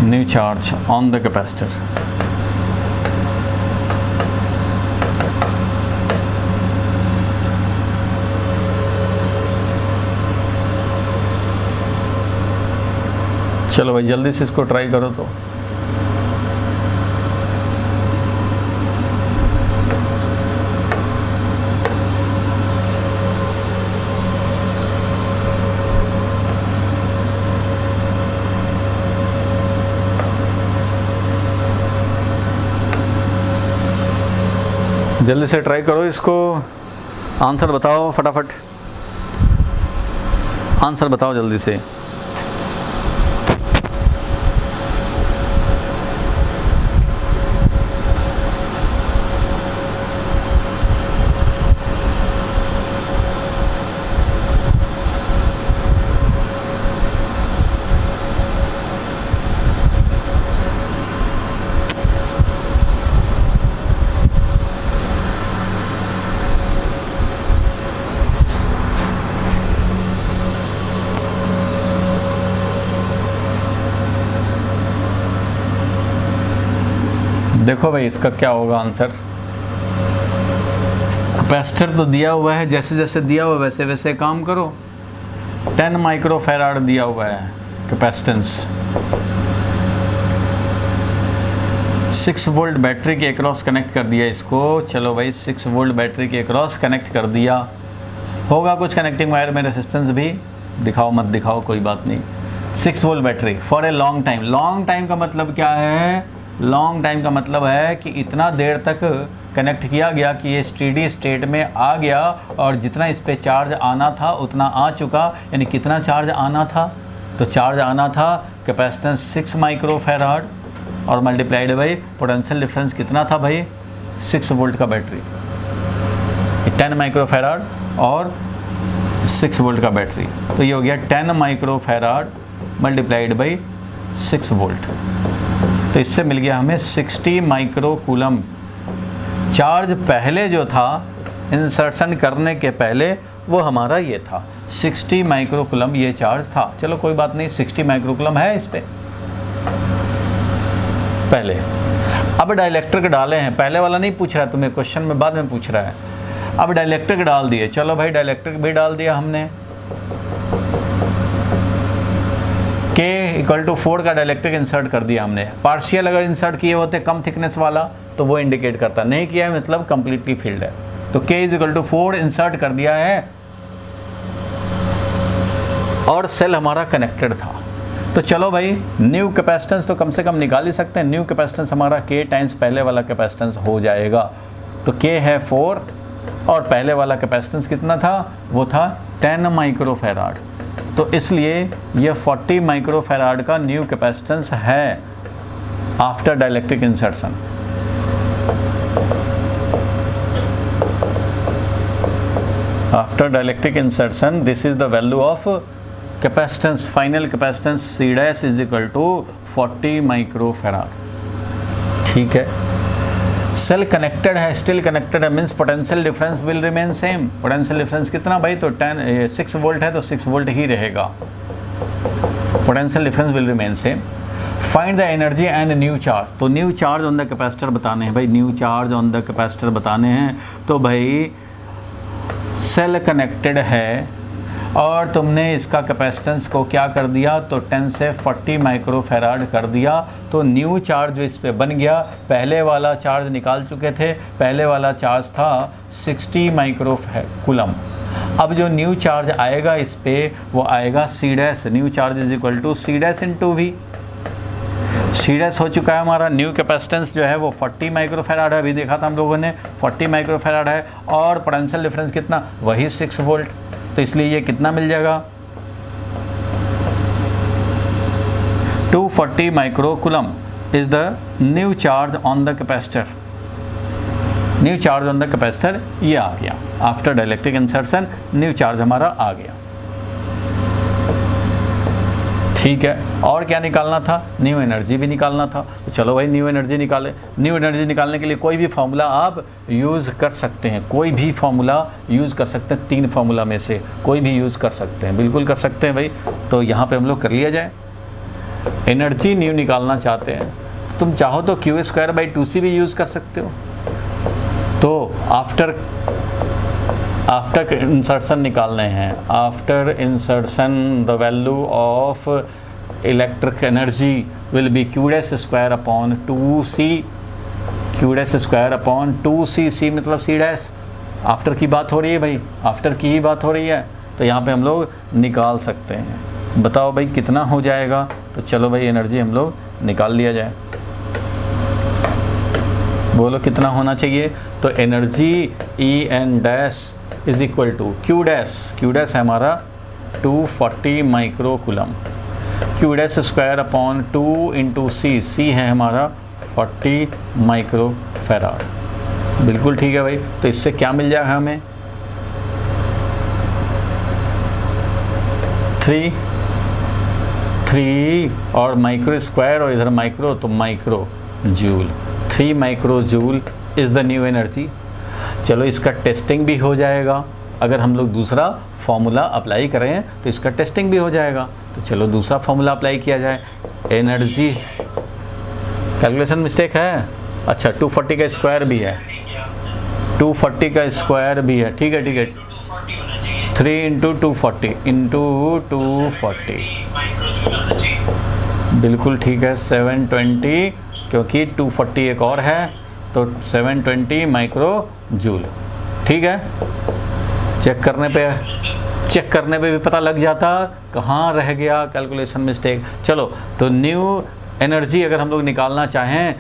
new charge on the capacitor. चलो भाई जल्दी से इसको ट्राई करो तो। जल्दी से ट्राई करो इसको, आंसर बताओ फटाफट, आंसर बताओ जल्दी से। देखो भाई इसका क्या होगा आंसर। कैपेसिटर तो दिया हुआ है, जैसे जैसे दिया हुआ वैसे वैसे काम करो। 10 माइक्रोफैराड दिया हुआ है कैपेसिटेंस, 6 वोल्ट बैटरी के अक्रॉस कनेक्ट कर दिया इसको। चलो भाई 6 वोल्ट बैटरी के अक्रॉस कनेक्ट कर दिया। होगा कुछ कनेक्टिंग वायर में रेसिस्टेंस भी, दिखाओ मत दिखाओ कोई बात नहीं। 6 volt battery for a long time. Long time का मतलब क्या है? लॉन्ग टाइम का मतलब है कि इतना देर तक कनेक्ट किया गया कि ये स्टेडी स्टेट में आ गया और जितना इस पे चार्ज आना था उतना आ चुका। यानी कितना चार्ज आना था? तो चार्ज आना था कैपेसिटेंस 6 माइक्रोफैराड और मल्टीप्लाइड बाई पोटेंशियल डिफरेंस कितना था भाई? 6 वोल्ट का बैटरी, 10 माइक्रोफैराड और 6 वोल्ट का बैटरी, तो ये हो गया 10 माइक्रोफैराड मल्टीप्लाइड बाई 6 वोल्ट। तो इससे मिल गया हमें 60 माइक्रो कूलम। चार्ज पहले जो था इंसर्शन करने के पहले वो हमारा ये था 60 माइक्रो कूलम ये चार्ज था। चलो कोई बात नहीं, 60 माइक्रो कूलम है इस पे पहले। अब डाइलेक्ट्रिक डाले हैं, पहले वाला नहीं पूछ रहा है तुम्हें, क्वेश्चन में बाद में पूछ रहा है। अब डाइलेक्ट्रिक डाल दिए। चलो भाई डाइलेक्ट्रिक भी डाल दिया हमने। K = 4 का डाइलेक्ट्रिक इंसर्ट कर दिया हमने। पार्शियल अगर इंसर्ट किए होते कम थिकनेस वाला तो वो इंडिकेट करता, नहीं किया है मतलब कंप्लीटली फील्ड है। तो K = 4 इंसर्ट कर दिया है और सेल हमारा कनेक्टेड था। तो चलो भाई न्यू कैपेसिटेंस तो कम से कम निकाल ही सकते हैं। न्यू कैपेसिटेंस हमारा K टाइम्स पहले वाला कैपेसिटेंस हो जाएगा। तो K है 4 और पहले वाला कैपेसिटेंस कितना था? वो था 10 माइक्रोफैराड। तो इसलिए ये 40 माइक्रोफैराड का न्यू कैपेसिटेंस है after dielectric insertion. After dielectric insertion this is the value of capacitance, final capacitance C' = 40 microfarad. ठीक है, सेल कनेक्टेड है, स्टिल कनेक्टेड है, means potential difference will remain same. Potential difference कितना भाई? तो 6 वोल्ट है तो 6 वोल्ट ही रहेगा। Potential difference will remain same. Find the energy and new charge. तो new charge on the capacitor बताने हैं भाई, new charge on the capacitor बताने हैं। तो भाई सेल कनेक्टेड है और तुमने इसका कैपेसिटेंस को क्या कर दिया? तो 10 से 40 माइक्रोफैराड कर दिया। तो न्यू चार्ज जो इस पे बन गया, पहले वाला चार्ज निकाल चुके थे, पहले वाला चार्ज था 60 माइक्रोकूलम। अब जो न्यू चार्ज आएगा इस पे वो आएगा C'। New charge = C'/V। C' हो चुका है हमारा। न्यू कैपेसिटेंस जो है वो 40 माइक्रोफैराड है, अभी देखा था हम लोगों ने 40 माइक्रोफैराड है और पोटेंशियल डिफरेंस कितना? वही 6 वोल्ट। तो इसलिए ये कितना मिल जाएगा? 240 microcoulomb is the new charge on the capacitor. New charge on the capacitor ये आ गया। After dielectric insertion new charge हमारा आ गया। ठीक है, और क्या निकालना था? न्यू एनर्जी भी निकालना था। तो चलो भाई न्यू एनर्जी निकाले। न्यू एनर्जी निकालने के लिए कोई भी फार्मूला आप यूज़ कर सकते हैं, कोई भी फार्मूला यूज़ कर सकते हैं। 3 फार्मूला में से कोई भी यूज़ कर सकते हैं, बिल्कुल कर सकते हैं भाई। तो यहाँ पे हम लोग कर लिया जाए। एनर्जी न्यू निकालना चाहते हैं, तुम चाहो तो Q²/2C भी यूज़ कर सकते हो। तो आफ्टर इंसर्शन निकालने हैं। After insertion the value of electric energy will be Q'² 2C। C मतलब C'। आफ्टर की बात हो रही है भाई, आफ्टर की ही बात हो रही है। तो यहाँ पे हम लोग निकाल सकते हैं। बताओ भाई कितना हो जाएगा? तो चलो भाई एनर्जी हम लोग निकाल लिया जाए। बोलो कितना होना चाहिए? तो energy En' is equal to Q'। Q' है हमारा 240 माइक्रोकूलम। Q'² 2 × C। C है हमारा 40 माइक्रोफैराड। बिल्कुल ठीक है भाई। तो इससे क्या मिल जाएगा हमें? 3 और माइक्रो² और इधर माइक्रो तो micro joule. 3 micro joule is the new energy. चलो इसका टेस्टिंग भी हो जाएगा। अगर हम लोग दूसरा फॉर्मूला अप्लाई करें तो इसका टेस्टिंग भी हो जाएगा। तो चलो दूसरा फॉर्मूला अप्लाई किया जाए। एनर्जी कैलकुलेशन मिस्टेक है। अच्छा 240 का स्क्वायर भी है, 240 का स्क्वायर भी है। ठीक है ठीक है। 3 × 240 × 240 बिल्कुल ठीक है। 720 क्योंकि 240 एक और है तो 720 माइक्रो जूल। ठीक है, चेक करने पे भी पता लग जाता कहाँ रह गया कैलकुलेशन मिस्टेक। चलो, तो न्यू एनर्जी अगर हम लोग निकालना चाहें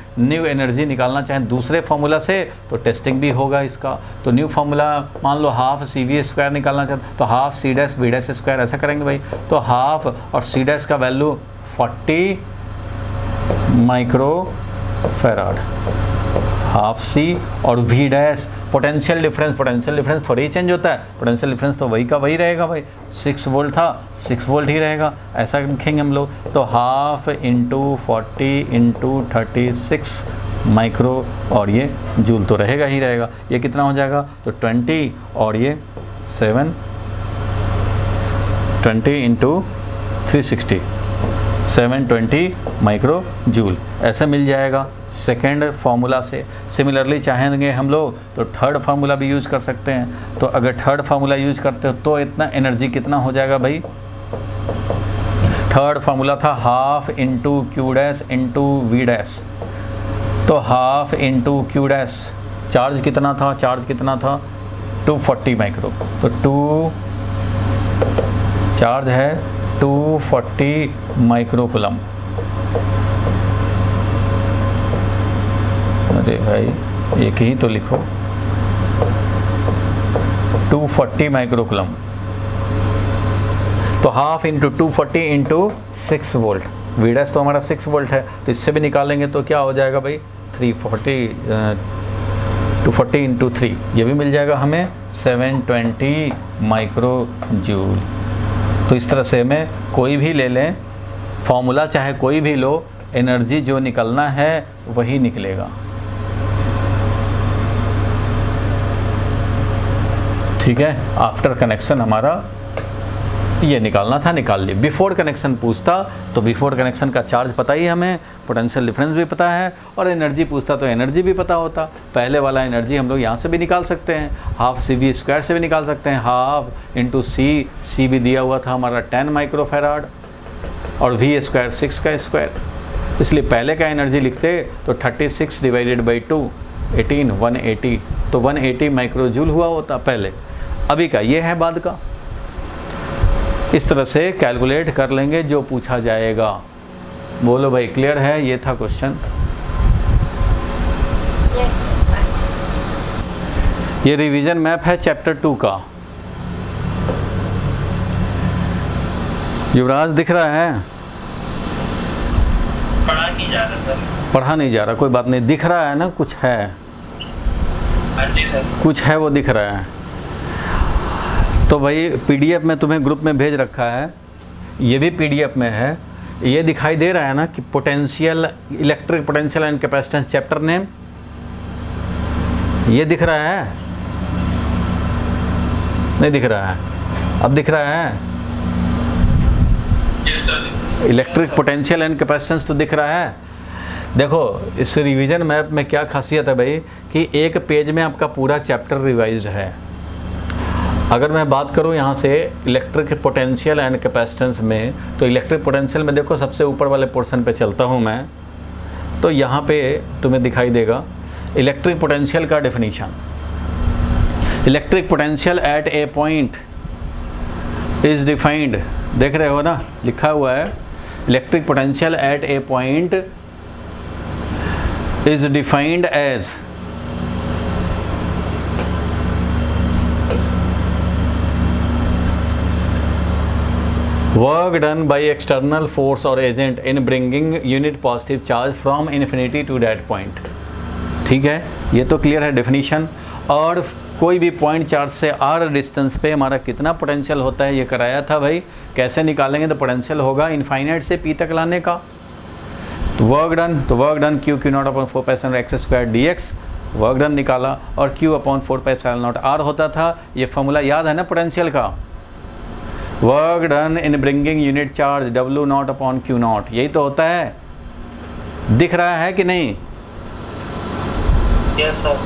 दूसरे फार्मूला से तो टेस्टिंग भी होगा इसका। तो न्यू फार्मूला मान लो हाफ CV² निकालना चाहते तो हाफ C'(V'², ऐसा करेंगे भाई। तो हाफ और C' का value 40 micro farad, half C और V'। पोटेंशियल डिफरेंस थोड़ी ही चेंज होता है, पोटेंशियल डिफरेंस तो वही का वही रहेगा भाई। 6 वोल्ट था 6 वोल्ट ही रहेगा, ऐसा लिखेंगे हम लोग। तो हाफ इंटू 40 इंटू 36 माइक्रो और ये जूल तो रहेगा ही रहेगा। ये कितना हो जाएगा, तो 20 और ये 7, 20 इंटू 360, 720 माइक्रो जूल, ऐसा मिल जाएगा सेकेंड फार्मूला से। सिमिलरली चाहेंगे हम लोग तो थर्ड फार्मूला भी यूज़ कर सकते हैं। तो अगर थर्ड फार्मूला यूज़ करते हो तो इतना एनर्जी कितना हो जाएगा भाई। थर्ड फार्मूला था half into Q' into V'। तो हाफ इंटू Q', चार्ज कितना था 240 माइक्रो। तो 2 चार्ज है 240 माइक्रो कूलम। अरे भाई एक ही तो लिखो, 240 माइक्रो कूलम। तो half into 240 into 6 volt, V' तो हमारा 6 वोल्ट है, तो इससे भी निकालेंगे तो क्या हो जाएगा भाई 240 इंटू 3, ये भी मिल जाएगा हमें 720 माइक्रो जूल। तो इस तरह से हमें कोई भी ले लें फॉर्मूला, चाहे कोई भी लो, एनर्जी जो निकलना है वही निकलेगा। ठीक है, आफ्टर कनेक्शन हमारा ये निकालना था, निकाल लिया। बिफोर कनेक्शन पूछता तो बिफोर कनेक्शन का चार्ज पता ही हमें, पोटेंशियल डिफरेंस भी पता है, और एनर्जी पूछता तो एनर्जी भी पता होता। पहले वाला एनर्जी हम लोग यहाँ से भी निकाल सकते हैं, हाफ CV² से भी निकाल सकते हैं, हाफ इंटू C भी दिया हुआ था हमारा 10 माइक्रो फेराड, और V² 6 का स्क्वायर। इसलिए पहले का एनर्जी लिखते तो 36 डिवाइडेड बाई 2 18 180, तो 180 माइक्रो जूल हुआ होता पहले। अभी का ये है बाद का। इस तरह से कैलकुलेट कर लेंगे जो पूछा जाएगा। बोलो भाई, क्लियर है? ये था क्वेश्चन। ये रिवीजन मैप है चैप्टर 2 का। युवराज दिख रहा है? पढ़ा नहीं जा रहा सर। पढ़ा नहीं जा रहा, कोई बात नहीं, दिख रहा है ना, कुछ है। हाँ जी सर। कुछ है वो दिख रहा है। तो भाई PDF में तुम्हें ग्रुप में भेज रखा है, ये भी PDF में है। ये दिखाई दे रहा है ना कि potential, electric potential and capacitance chapter name, ये दिख रहा है? नहीं दिख रहा है? अब दिख रहा है? इलेक्ट्रिक पोटेंशियल एंड कैपेसिटेंस तो दिख रहा है। देखो इस रिवीजन मैप में क्या खासियत है भाई कि एक पेज में आपका पूरा चैप्टर रिवाइज है। अगर मैं बात करूं यहाँ से इलेक्ट्रिक पोटेंशियल एंड कैपेसिटेंस में, तो इलेक्ट्रिक पोटेंशियल में देखो सबसे ऊपर वाले पोर्शन पे चलता हूँ मैं, तो यहाँ पे तुम्हें दिखाई देगा इलेक्ट्रिक पोटेंशियल का definition. Electric potential at a point is defined, देख रहे हो ना, लिखा हुआ है electric potential at a point is defined as work done by external force or agent in bringing unit positive charge from infinity to that point। ठीक है, ये तो क्लियर है डेफिनीशन। और कोई भी पॉइंट चार्ज से r डिस्टेंस पे हमारा कितना पोटेंशियल होता है ये कराया था भाई। कैसे निकालेंगे? तो पोटेंशियल होगा इनफाइनाइट से p तक लाने का। तो work done Q0 upon 4π/x² dx, work done निकाला, और Q अपॉन 4π0 r होता था। ये फॉर्मूला याद है ना पोटेंशियल का? Work done in bringing unit charge W0 upon Q0, यही तो होता है। दिख रहा है कि नहीं? Yes sir.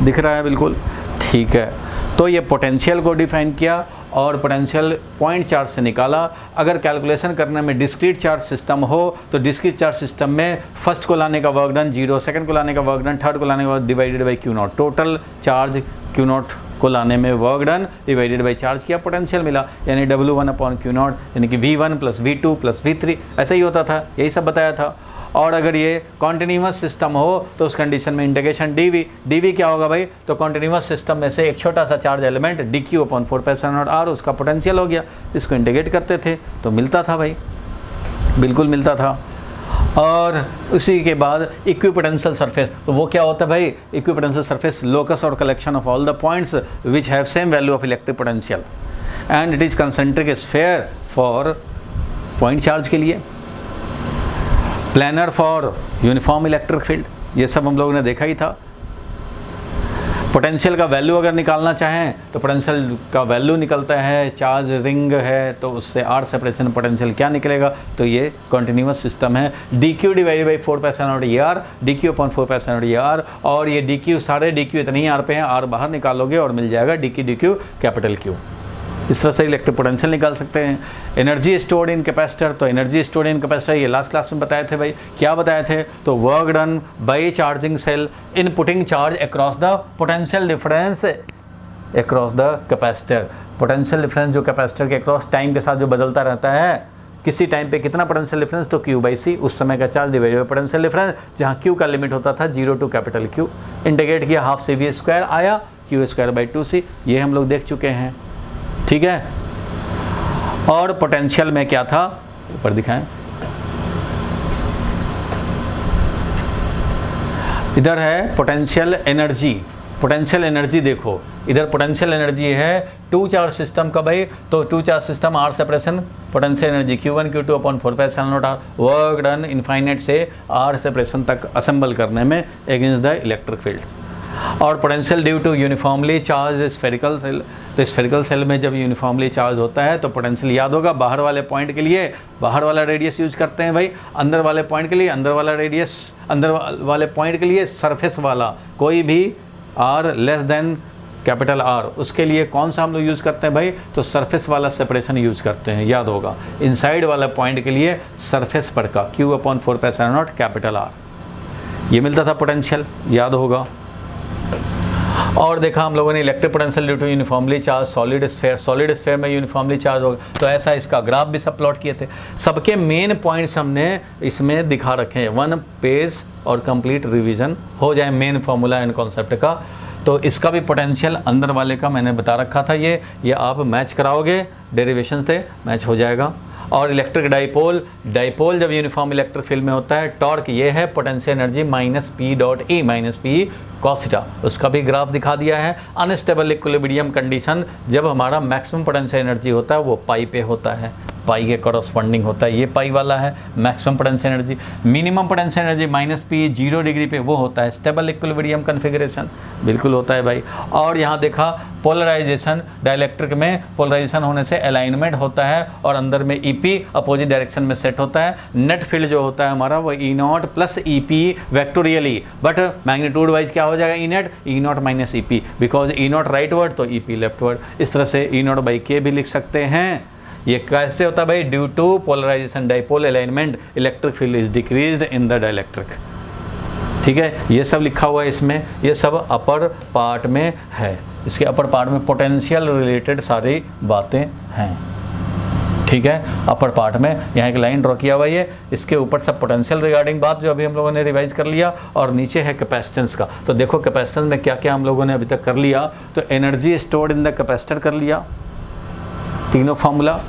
दिख रहा है बिल्कुल, ठीक है। तो ये पोटेंशियल को डिफाइन किया और पोटेंशियल पॉइंट चार्ज से निकाला। अगर कैलकुलेशन करने में डिस्क्रीट चार्ज सिस्टम हो तो डिस्क्रीट चार्ज सिस्टम में फर्स्ट को लाने का वर्क डन 0, सेकंड को लाने का वर्क डन, थर्ड को लाने का work divided by Q not, total charge Q not को लाने में work done divided by charge किया, पोटेंशियल मिला, यानी W1/Q0 यानी कि V1 + V2 + V3 ऐसा ही होता था, यही सब बताया था। और अगर ये कॉन्टिन्यूस सिस्टम हो तो उस कंडीशन में इंटीग्रेशन dV क्या होगा भाई, तो कॉन्टिन्यूस सिस्टम में से एक छोटा सा चार्ज एलिमेंट dQ/4πr उसका पोटेंशियल हो गया, इसको इंटीग्रेट करते थे तो मिलता था भाई, बिल्कुल मिलता था। और उसी के बाद इक्विपोटेंशियल सरफेस, तो वो क्या होता है भाई, इक्विपोटेंशियल सरफेस लोकस और collection of all the points which have same value of electric potential and it is concentric sphere for point charge के लिए, planar for uniform electric field, ये सब हम लोगों ने देखा ही था। पोटेंशियल का वैल्यू अगर निकालना चाहें तो पोटेंशियल का वैल्यू निकलता है, चार्ज रिंग है तो उससे आर सेपरेशन पोटेंशियल क्या निकलेगा, तो ये कॉन्टिन्यूस सिस्टम है, dQ divided by 4πr dQ/4πr, और ये dQ सारे dQ इतने ही आर पे हैं, आर बाहर निकालोगे और मिल जाएगा dQ कैपिटल Q। इस तरह से इलेक्ट्रिक पोटेंशियल निकाल सकते हैं। एनर्जी स्टोर्ड इन कैपेसिटर, तो एनर्जी स्टोर्ड इन कैपेसिटर ये लास्ट क्लास में बताए थे भाई, क्या बताए थे, तो work done by charging cell in putting charge across the potential difference across the capacitor. Potential difference जो कैपेसिटर के अक्रॉस टाइम के साथ जो बदलता रहता है, किसी टाइम पे कितना पोटेंशियल डिफरेंस, तो Q/C उस समय का charge divided by potential difference, जहाँ Q का लिमिट होता था 0 टू कैपिटल Q, इंटीग्रेट किया 12CV² आया Q²/2C, ये हम लोग देख चुके हैं, ठीक है। और पोटेंशियल में क्या था, ऊपर दिखाएं, इधर है पोटेंशियल एनर्जी, पोटेंशियल एनर्जी देखो, इधर पोटेंशियल एनर्जी है टू चार्ज सिस्टम का भाई, तो two charge system R separation potential energy Q1 Q2/4πr work done infinite से आर सेपरेशन तक असेंबल करने में अगेंस्ट द इलेक्ट्रिक फील्ड। और potential due to uniformly charge spherical shell, तो स्फेरिकल सेल में जब यूनिफॉर्मली चार्ज होता है तो पोटेंशियल याद होगा, बाहर वाले पॉइंट के लिए बाहर वाला रेडियस यूज करते हैं भाई, अंदर वाले पॉइंट के लिए अंदर वाला रेडियस, अंदर वाले पॉइंट के लिए सरफेस वाला कोई भी r less than capital R, उसके लिए कौन सा हम लोग यूज़ करते हैं भाई, तो सरफेस वाला सेपरेशन यूज़ करते हैं, याद होगा। इनसाइड वाला पॉइंट के लिए सरफेस पर का Q/4πr कैपिटल R, ये मिलता था पोटेंशियल, याद होगा। और देखा हम लोगों ने electric potential due to uniformly charge solid sphere, solid sphere में यूनिफॉर्मली चार्ज होगा, तो ऐसा इसका ग्राफ भी सब प्लॉट किए थे। सबके मेन पॉइंट्स हमने इसमें दिखा रखे हैं, 1 पेज और कंप्लीट रिवीजन हो जाए मेन फार्मूला एंड कॉन्सेप्ट का। तो इसका भी पोटेंशियल अंदर वाले का मैंने बता रखा था, ये आप मैच कराओगे, डेरिवेशन से मैच हो जाएगा। और इलेक्ट्रिक डाइपोल, डाइपोल जब यूनिफॉर्म इलेक्ट्रिक फील्ड में होता है, टॉर्क ये है potential energy -P.E -P cos θ, उसका भी ग्राफ दिखा दिया है। अनस्टेबल इक्विलिब्रियम कंडीशन जब हमारा मैक्सिमम पोटेंशियल एनर्जी होता है वो पाई पे होता है, पाई के कॉरस्पॉन्डिंग होता है, ये पाई वाला है maximum potential energy. Minimum potential energy -P 0 degree पे वो होता है स्टेबल इक्विलिब्रियम कन्फिगरेशन, बिल्कुल होता है भाई। और यहाँ देखा पोलराइजेशन, डाइलेक्ट्रिक में पोलराइजेशन होने से अलाइनमेंट होता है और अंदर में EP अपोजिट डायरेक्शन में सेट होता है। नेट फील्ड जो होता है हमारा वो E0 + EP vectorially, but magnitude wise क्या हो जाएगा E net E0 - EP, because E0 right word तो EP लेफ्ट वर्ड, इस तरह से E0/K भी लिख सकते हैं। ये कैसे होता है भाई, due to polarization dipole alignment electric field is decreased in the dielectric, ठीक है। ये सब लिखा हुआ है इसमें, ये सब अपर पार्ट में है, इसके अपर पार्ट में पोटेंशियल रिलेटेड सारी बातें हैं, ठीक है। अपर पार्ट में यहाँ एक लाइन ड्रॉ किया हुआ है, इसके ऊपर सब पोटेंशियल रिगार्डिंग बात जो अभी हम लोगों ने रिवाइज कर लिया, और नीचे है कैपेसिटेंस का। तो देखो कैपेसिटेंस में क्या क्या हम लोगों ने अभी तक कर लिया, तो energy stored in the capacitor कर लिया, तीनों formula.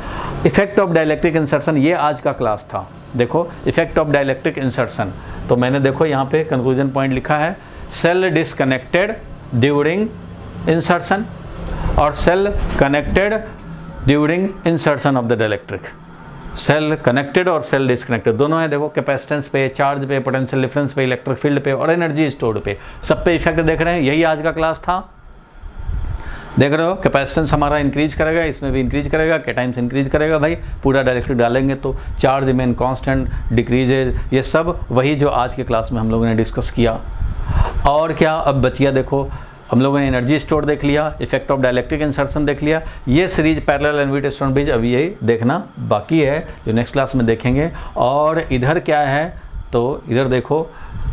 Effect of dielectric insertion, ये आज का क्लास था। देखो इफेक्ट ऑफ डाइलेक्ट्रिक इंसर्शन, तो मैंने देखो यहाँ पे कंक्लूजन पॉइंट लिखा है, सेल डिसकनेक्टेड ड्यूरिंग इंसर्शन और cell connected during insertion of the dielectric. Cell connected और सेल डिसकनेक्टेड दोनों है। देखो कैपेसिटेंस पे, चार्ज पे, पोटेंशियल डिफरेंस पे, इलेक्ट्रिक फील्ड पे और एनर्जी स्टोर्ड पे, सब पे इफेक्ट देख रहे हैं। यही आज का क्लास था, देख रहे हो। कैपेसिटेंस हमारा इंक्रीज करेगा, इसमें भी इंक्रीज करेगा, कैटाइन्स इंक्रीज करेगा भाई, पूरा डाइलेक्ट्रिक डालेंगे तो चार्ज रिमेन कांस्टेंट, डिक्रीजेज, ये सब वही जो आज के क्लास में हम लोगों ने डिस्कस किया। और क्या अब बचिया देखो हम लोगों ने एनर्जी स्टोर देख लिया, इफेक्ट ऑफ डाइलेक्ट्रिक इंसर्शन देख लिया। ये series parallel and Wheatstone bridge अभी यही देखना बाकी है, जो नेक्स्ट क्लास में देखेंगे। और इधर क्या है, तो इधर देखो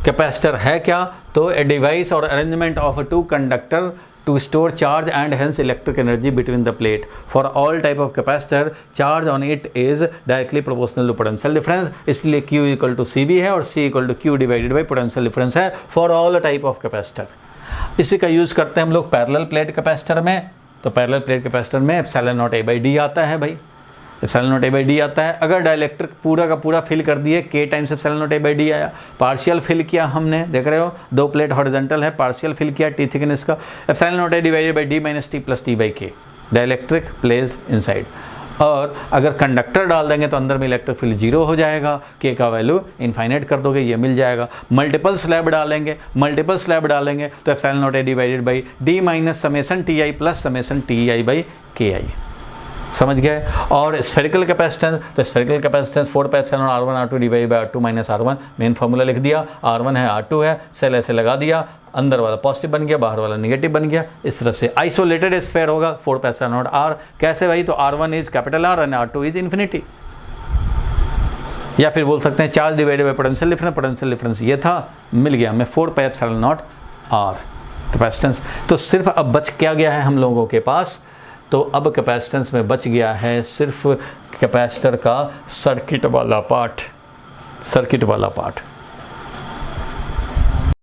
कैपेसिटर है क्या, तो ए डिवाइस और arrangement of 2 conductor to store charge and hence electric energy between the plate. For all type of capacitor, charge on it is directly proportional to potential difference. इसलिए Q equal to CV है और C equal to Q divided by potential difference है for all type of capacitor. इसी का यूज़ करते हैं हम लोग पैरेलल प्लेट कैपेसिटर में। तो पैरेलल प्लेट कैपेसिटर में एप्सिलॉन नॉट A/D आता है भाई, एप्सिलॉन नॉट A/D आता है। अगर डाइलेक्ट्रिक पूरा का पूरा फिल कर दिए, K times epsilon not A/D आया। पार्शियल फिल किया हमने, देख रहे हो 2 प्लेट हॉरिजॉन्टल है, पार्शियल फिल किया T थिकनेस का, epsilon not A divided by D minus T plus T by K, dielectric placed inside. और अगर कंडक्टर डाल देंगे तो अंदर में इलेक्ट्रिक फील्ड 0 हो जाएगा, K का वैल्यू इनफाइनाइट कर दोगे, ये मिल जाएगा। मल्टीपल स्लैब डालेंगे तो epsilon not A divided by D minus summation Ti plus summation Ti by Ki, समझ गए। और स्फेरिकल कैपेसिटेंस, तो spherical capacitance 4 pi epsilon R1 R2 divide by R2 minus R1, main formula लिख दिया, R1 है R2 है, सेल ऐसे लगा दिया, अंदर वाला पॉजिटिव बन गया, बाहर वाला नेगेटिव बन गया। इस तरह से आइसोलेटेड स्फेयर होगा 4 पाई एप्सिलॉन नॉट R। कैसे भाई, तो R1 is capital R and R2 is infinity. या फिर बोल सकते हैं charge divided by potential difference ये था, मिल गया हमें 4 pi epsilon not R capacitance. तो सिर्फ अब बच क्या गया है हम लोगों के पास, तो अब कैपेसिटेंस में बच गया है सिर्फ कैपेसिटर का सर्किट वाला पार्ट।